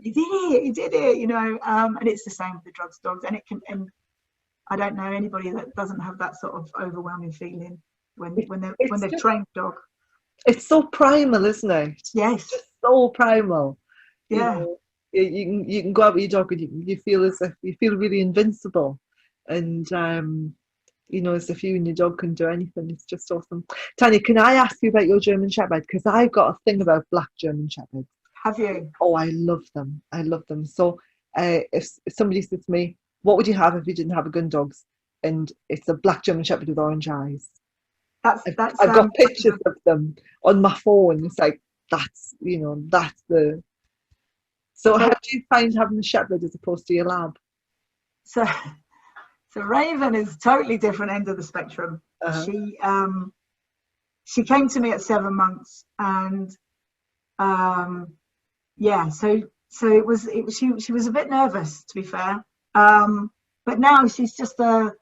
you did it, you know. And it's the same with the drugs dogs, and it can. And I don't know anybody that doesn't have that sort of overwhelming feeling when they've trained dog. It's so primal, isn't it? Yes. It's just so primal. Yeah. You can go out with your dog, and you feel as if you feel really invincible, and you know, as if you and your dog can do anything. It's just awesome. Tania, can I ask you about your German Shepherd? Because I've got a thing about black German Shepherds. Have you? Oh, I love them. I love them. So if somebody said to me, what would you have if you didn't have a gun dogs? And it's a black German Shepherd with orange eyes. I've got pictures of them on my phone. It's like, that's the... So how do you find having a Shepherd as opposed to your lab? So Raven is totally different end of the spectrum. Uh-huh. She came to me at 7 months, and so she was a bit nervous, to be fair. But now she's just an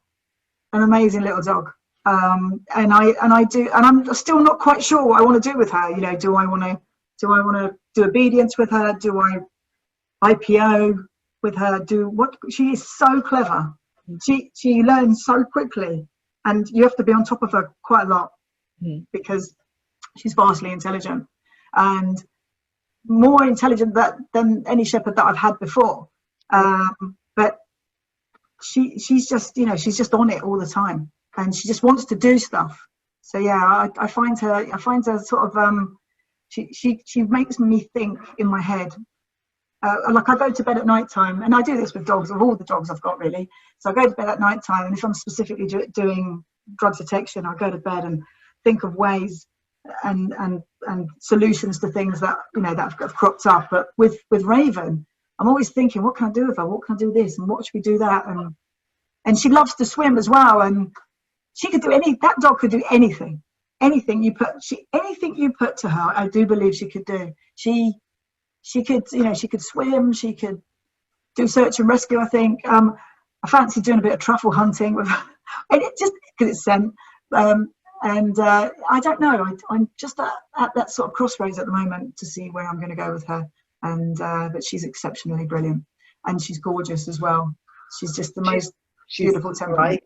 amazing little dog. And I'm still not quite sure what I want to do with her. You know, do I want to do obedience with her? Do I IPO with her? She is so clever. She learns so quickly, and you have to be on top of her quite a lot because she's vastly intelligent, and more intelligent than any shepherd that I've had before. But she's just, you know, she's just on it all the time. and she just wants to do stuff. So yeah, I find her sort of she makes me think in my head. Like I go to bed at night time, and I do this with dogs, of all the dogs I've got really. So I go to bed at night time, and if I'm specifically doing drug detection, I go to bed and think of ways and solutions to things that that have cropped up. But with Raven, I'm always thinking, what can I do with her? What can I do this? And what should we do that? And she loves to swim as well, and she could do that dog could do anything. Anything you put to her, I do believe she could do. She could, she could swim, she could do search and rescue, I think. I fancy doing a bit of truffle hunting with her, and it just because it's scent. I don't know, I'm just at that sort of crossroads at the moment to see where I'm going to go with her. But she's exceptionally brilliant, and she's gorgeous as well. She's just the most beautiful temperament.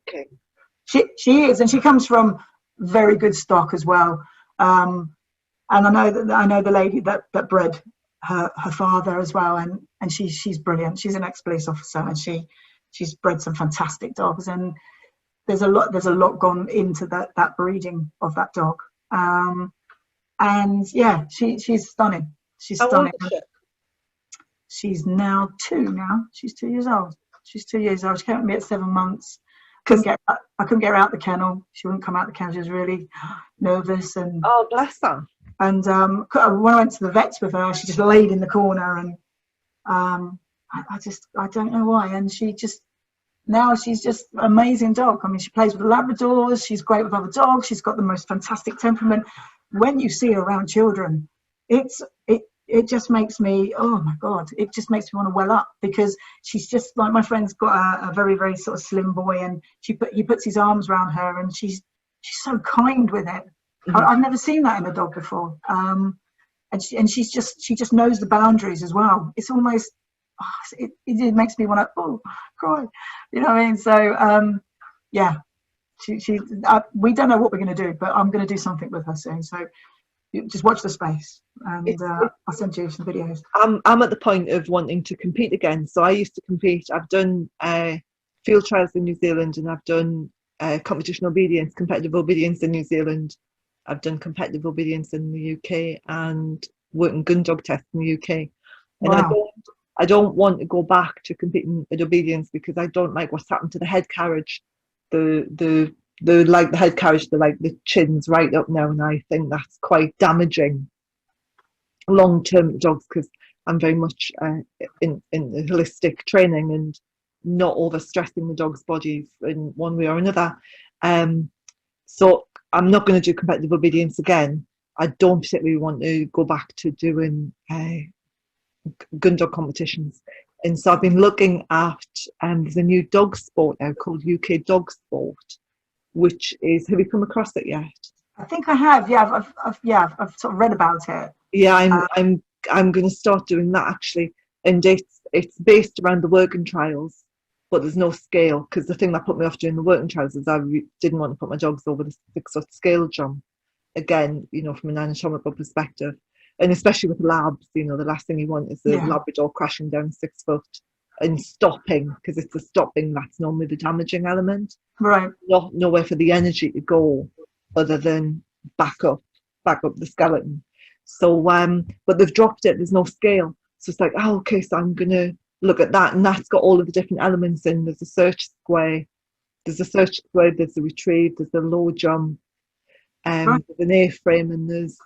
She is, and she comes from very good stock as well. And I know the lady that bred her father as well, and she's brilliant. She's an ex-police officer, and she's bred some fantastic dogs, and there's a lot gone into that breeding of that dog. And yeah, she's stunning. She's stunning. She's now 2 now. She's 2 years old. She's 2 years old. She came with me at 7 months. I couldn't get her out the kennel. She wouldn't come out the kennel. She was really nervous. And oh, bless her. And when I went to the vets with her, she just laid in the corner, and I don't know why. And she's just an amazing dog. I mean, she plays with the Labradors. She's great with other dogs. She's got the most fantastic temperament. When you see her around children, it just makes me, oh my God, it just makes me want to well up, because she's just like, my friend's got a very, very sort of slim boy, and he puts his arms around her, and she's so kind with it. Mm-hmm. I've never seen that in a dog before. And she just knows the boundaries as well. It's almost, it makes me want to cry. You know what I mean? So yeah, we don't know what we're going to do, but I'm going to do something with her soon. So you just watch the space, and I'll send you some videos. I'm at the point of wanting to compete again. So I used to compete. I've done field trials in New Zealand, and I've done competitive obedience in New Zealand. I've done competitive obedience in the UK, and working gun dog tests in the UK. And wow. I don't want to go back to competing at obedience, because I don't like what's happened to the head carriage. The head carriage, the chin's right up now, and I think that's quite damaging long term dogs, because I'm very much in the holistic training and not overstressing the dog's bodies in one way or another. So I'm not going to do competitive obedience again. I don't particularly want to go back to doing gun dog competitions. And so I've been looking at there's a new dog sport now called UK Dog Sport, which is, have you come across it yet? I think I have. Yeah, I've sort of read about it. Yeah, I'm going to start doing that actually, and it's based around the working trials, but there's no scale, because the thing that put me off doing the working trials is I didn't want to put my dogs over the 6-foot scale jump. Again, from an anatomical perspective, and especially with labs, the last thing you want is a Labrador crashing down 6 foot and stopping, because it's the stopping that's normally the damaging element. Right. Nowhere for the energy to go other than back up the skeleton. So but they've dropped it. There's no scale. So it's like, okay, so I'm gonna look at that, and that's got all of the different elements in. There's a search square, there's a retrieve, there's a low jump, there's an A-frame, and there's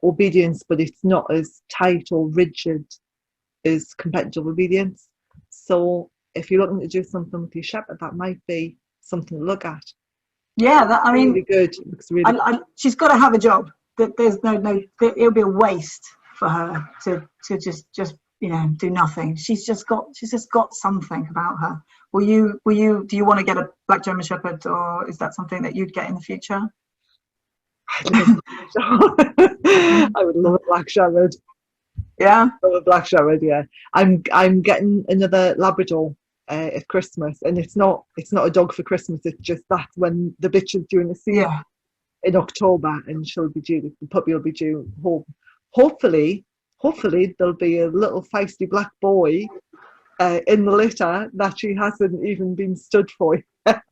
obedience, but it's not as tight or rigid as competitive obedience. So if you're looking to do something with your shepherd, that might be something to look at. Yeah, really good. It looks really good. She's got to have a job. There's no it'll be a waste for her to just do nothing. She's just got something about her. Do you want to get a black German Shepherd, or is that something that you'd get in the future? I would love a black Shepherd. Yeah, a black Shepherd. Yeah, I'm getting another Labrador at Christmas, and it's not a dog for Christmas. It's just that's when the bitch is due in the season in October, and the puppy will be due home. Hopefully there'll be a little feisty black boy in the litter that she hasn't even been stood for yet.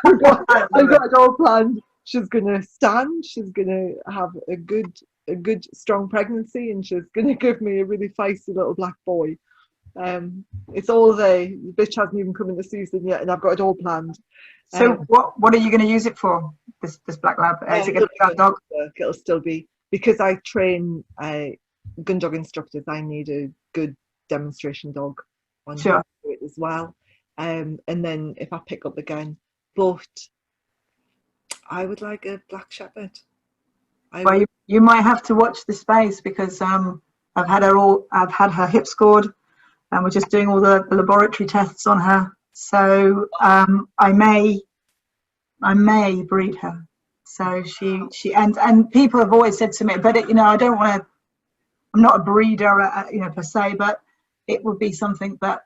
I've got it all planned. She's gonna stand. She's gonna have a good strong pregnancy, and she's gonna give me a really feisty little black boy. It's all there. The bitch hasn't even come in the season yet, and I've got it all planned. So what are you going to use it for? This black lab? Is it going to be that dog? It'll still be, because I train gun dog instructors. I need a good demonstration dog on it as well. And then if I pick up again, but I would like a black shepherd. Well, you might have to watch the space, because I've had her hip scored, and we're just doing all the laboratory tests on her. So I may breed her. So she and people have always said to me, but I don't want to. I'm not a breeder, per se, but it would be something that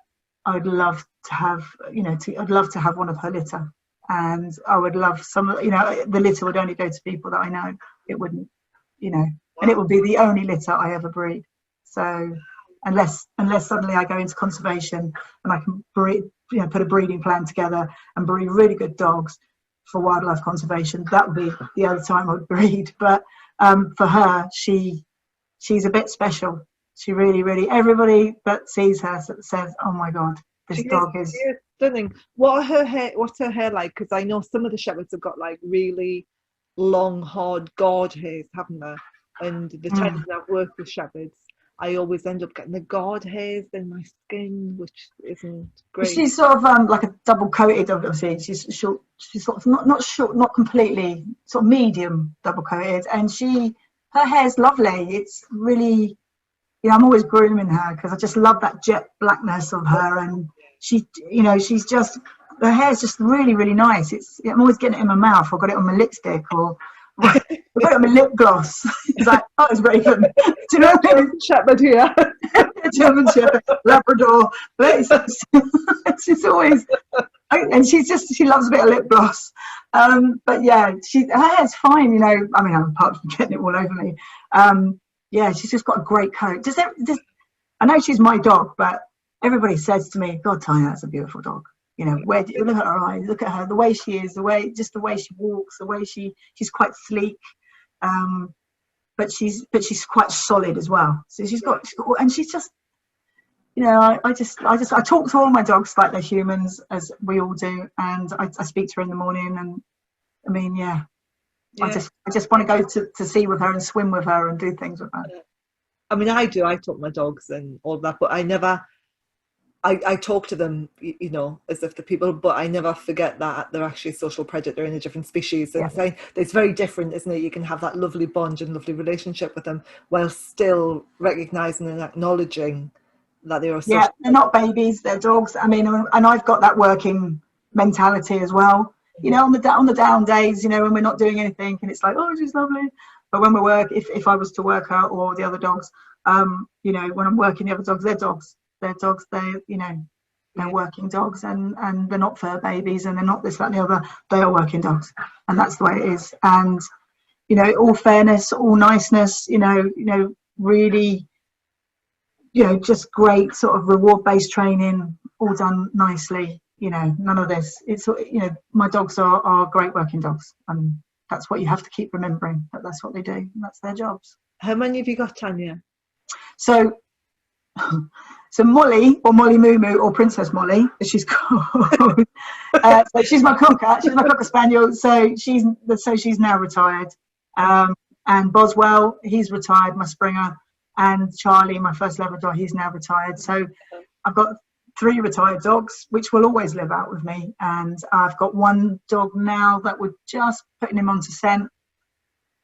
I'd love to have. I'd love to have one of her litter, and I would love some. The litter would only go to people that I know. It wouldn't, and it would be the only litter I ever breed. So unless suddenly I go into conservation and I can breed, put a breeding plan together and breed really good dogs for wildlife conservation, that would be the other time I would breed. But for her, she's a bit special. She really, everybody that sees her says, "Oh my God, this dog is stunning." What's her hair like? Because I know some of the shepherds have got like really long, hard guard hairs, haven't they? And the times that I've worked with shepherds, I always end up getting the guard hairs in my skin, which isn't great. She's sort of like a double coated, obviously. She's short. She's sort of not short, not completely, sort of medium double coated, and her hair's lovely. It's really, I'm always grooming her because I just love that jet blackness of her, and she's just, her hair's just really, really nice. I'm always getting it in my mouth. I've got it on my lipstick, or I've got it on my lip gloss. It's like, oh, it's Raven. Do you know what I mean? Shepherd here. German Shepherd, Labrador. She's always, and she loves a bit of lip gloss. But yeah, her hair's fine, I mean, apart from getting it all over me. Yeah, she's just got a great coat. I know she's my dog, but everybody says to me, "God, Tania, that's a beautiful dog." Where do you look at her eyes, look at her, the way she is, the way she walks, the way she's quite sleek, but she's quite solid as well. So she's got, and she's just, I talk to all my dogs like they're humans, as we all do, and I speak to her in the morning, and I mean, yeah. I just want to go to sea with her and swim with her and do things with her. I mean, I talk my dogs and all that, but I talk to them, as if they're people, but I never forget that they're actually a social predator in a different species. And it's very different, isn't it? You can have that lovely bond and lovely relationship with them while still recognizing and acknowledging that they are social. Yeah, they're not babies, they're dogs. I mean, and I've got that working mentality as well. On the down days, when we're not doing anything, and it's like, oh, she's lovely. But when we work, if I was to work her or the other dogs, when I'm working the other dogs, they're dogs. They're dogs. They're working dogs, and they're not fur babies, and they're not this, that, and the other. They are working dogs, and that's the way it is. And all fairness, all niceness. Really, just great sort of reward-based training, all done nicely. None of this. It's my dogs are great working dogs, and that's what you have to keep remembering. That's what they do. And that's their jobs. How many have you got, Tania? So Molly, or Molly Moo Moo, or Princess Molly, as she's called. So she's my cocker. She's my cocker spaniel. So she's now retired. And Boswell, he's retired, my Springer, and Charlie, my first Labrador, he's now retired. So I've got 3 retired dogs, which will always live out with me. And I've got 1 dog now that we're just putting him onto scent.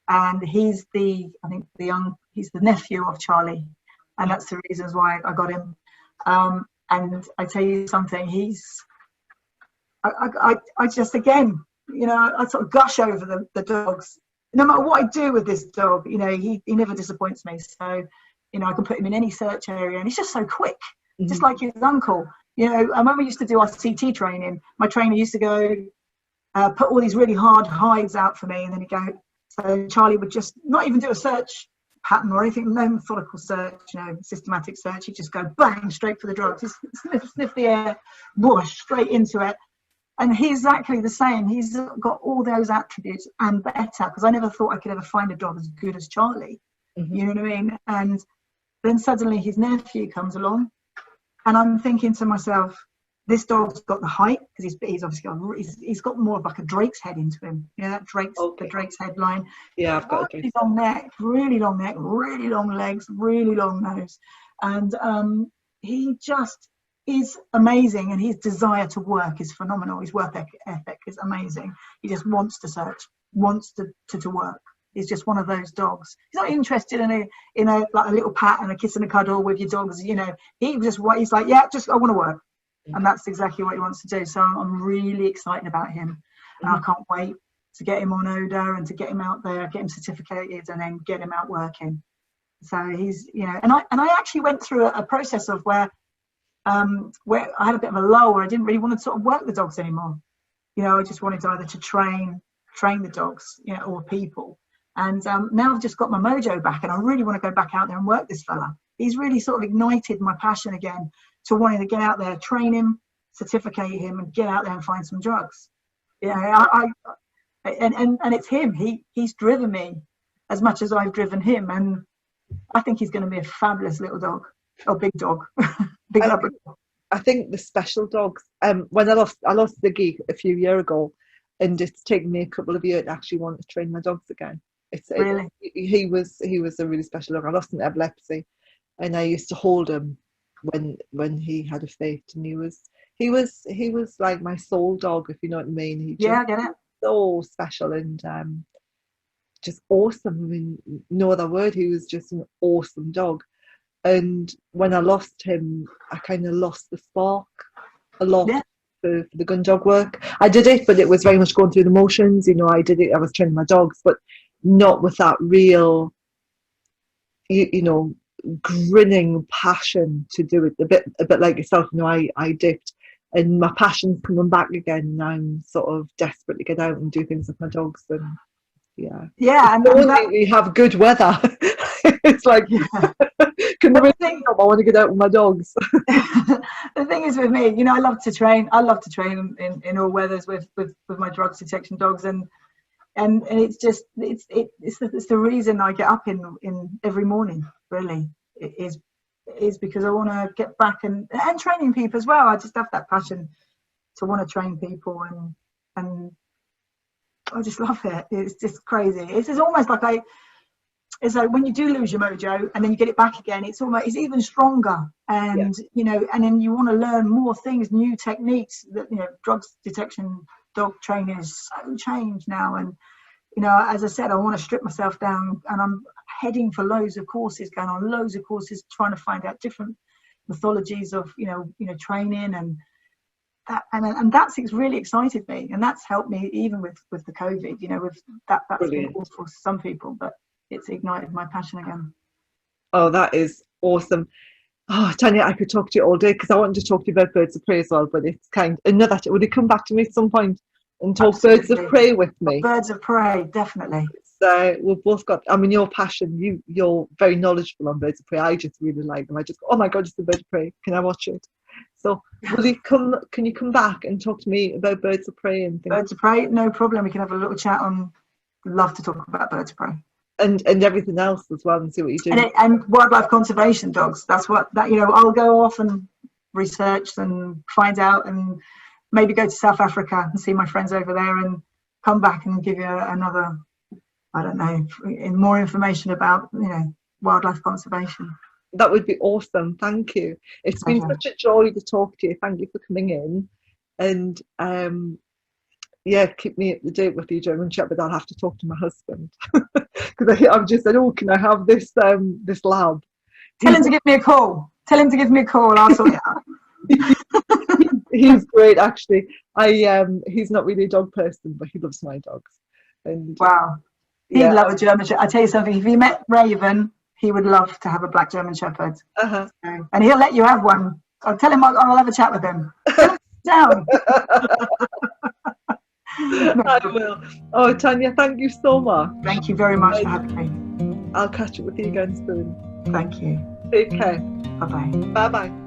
And he's the nephew of Charlie. And that's the reasons why I got him. And I tell you something, I just, again, I sort of gush over the dogs. No matter what I do with this dog, he never disappoints me. So, I can put him in any search area, and he's just so quick. Just like his uncle, and when we used to do our CT training, my trainer used to go put all these really hard hides out for me, and then he'd go, so Charlie would just not even do a search pattern or anything, no methodical search, systematic search. He'd just go bang straight for the drugs, just sniff the air, whoosh straight into it. And he's exactly the same. He's got all those attributes and better, because I never thought I could ever find a dog as good as Charlie. Mm-hmm. You know what I mean? And then suddenly his nephew comes along, and I'm thinking to myself, this dog's got the height, because he's obviously he's got more of like a Drake's head into him. You know, that the Drake's head line. Yeah, I've got really long neck, really long legs, really long nose, and he just is amazing, and his desire to work is phenomenal. His work ethic is amazing. He just wants to search, wants to work. He's just one of those dogs. He's not interested in a like a little pat and a kiss and a cuddle with your dogs. You know, he's like, yeah, just I want to work, and that's exactly what he wants to do. So I'm really excited about him, and I can't wait to get him on odor and to get him out there, get him certificated, and then get him out working. So he's, you know, and I actually went through a process of where I had a bit of a lull where I didn't really want to sort of work the dogs anymore. You know, I just wanted either to train the dogs, you know, or people. And now I've just got my mojo back, and I really want to go back out there and work this fella. He's really sort of ignited my passion again to wanting to get out there, train him, certificate him, and get out there and find some drugs. Yeah, and it's him. He's driven me as much as I've driven him, and I think he's going to be a fabulous little dog, or big dog. I think the special dogs. When I lost Ziggy a few years ago, and it's taken me a couple of years to actually want to train my dogs again. Really? He was a really special dog. I lost him to epilepsy, and I used to hold him when he had a fit, and he was like my soul dog, if you know what I mean. I get it. So special and just awesome. I mean, no other word. He was just an awesome dog. And when I lost him, I kind of lost the spark a lot. Yeah. For the gun dog work. I did it, but it was very much going through the motions. You know, I did it. I was training my dogs, but not with that real, you know, grinning passion to do it. A bit like yourself. You know, I dipped, and my passion's coming back again. And I'm sort of desperate to get out and do things with my dogs. And yeah. And only we have good weather. It's like, can there be I want to get out with my dogs. The thing is with me, you know, I love to train in all weathers with my drugs detection dogs, and it's just it's the reason I get up in every morning. Really, it is because I want to get back and training people as well. I just have that passion to want to train people, and I just love it. It's just crazy. It's almost like it's like when you do lose your mojo and then you get it back again, it's even stronger. And you know, and then you want to learn more things, new techniques. That, you know, drugs detection dog training is so changed now. And you know, as I said, I want to strip myself down, and I'm heading for loads of courses, going on loads of courses, trying to find out different mythologies of you know training, and that's really excited me, and that's helped me even with the COVID. You know, with that's been awful for some people, but it's ignited my passion again. Oh, that is awesome. Oh, Tania, I could talk to you all day, because I wanted to talk to you about birds of prey as well, but it's another. Would you come back to me at some point and talk birds of prey with me? Birds of prey, definitely. So we've both got, I mean, your passion, you're very knowledgeable on birds of prey. I just really like them. I just go, oh my God, it's a bird of prey. Can I watch it? So can you come back and talk to me about birds of prey and things? Birds of prey, no problem. We can have a little chat on, love to talk about birds of prey. And everything else as well, and see what you do. And wildlife conservation dogs. That's you know, I'll go off and research and find out, and maybe go to South Africa and see my friends over there, and come back and give you another, I don't know, more information about, you know, wildlife conservation. That would be awesome. Thank you. It's been such a joy to talk to you. Thank you for coming in. And keep me up to date with your German Shepherd. I'll have to talk to my husband, because I've just said, oh, can I have this lab? Tell him to give me a call. I'll sort it out. He's great, actually. He's not really a dog person, but he loves my dogs. And wow, he'd love a German Shepherd. I tell you something. If you met Raven, he would love to have a black German Shepherd. Uh-huh. So, and he'll let you have one. I'll tell him I'll have a chat with him. Down. I will. Oh, Tania, thank you so much. Thank you very much for having me. I'll catch up with you again soon. Thank you. Take care. Bye-bye. Bye-bye.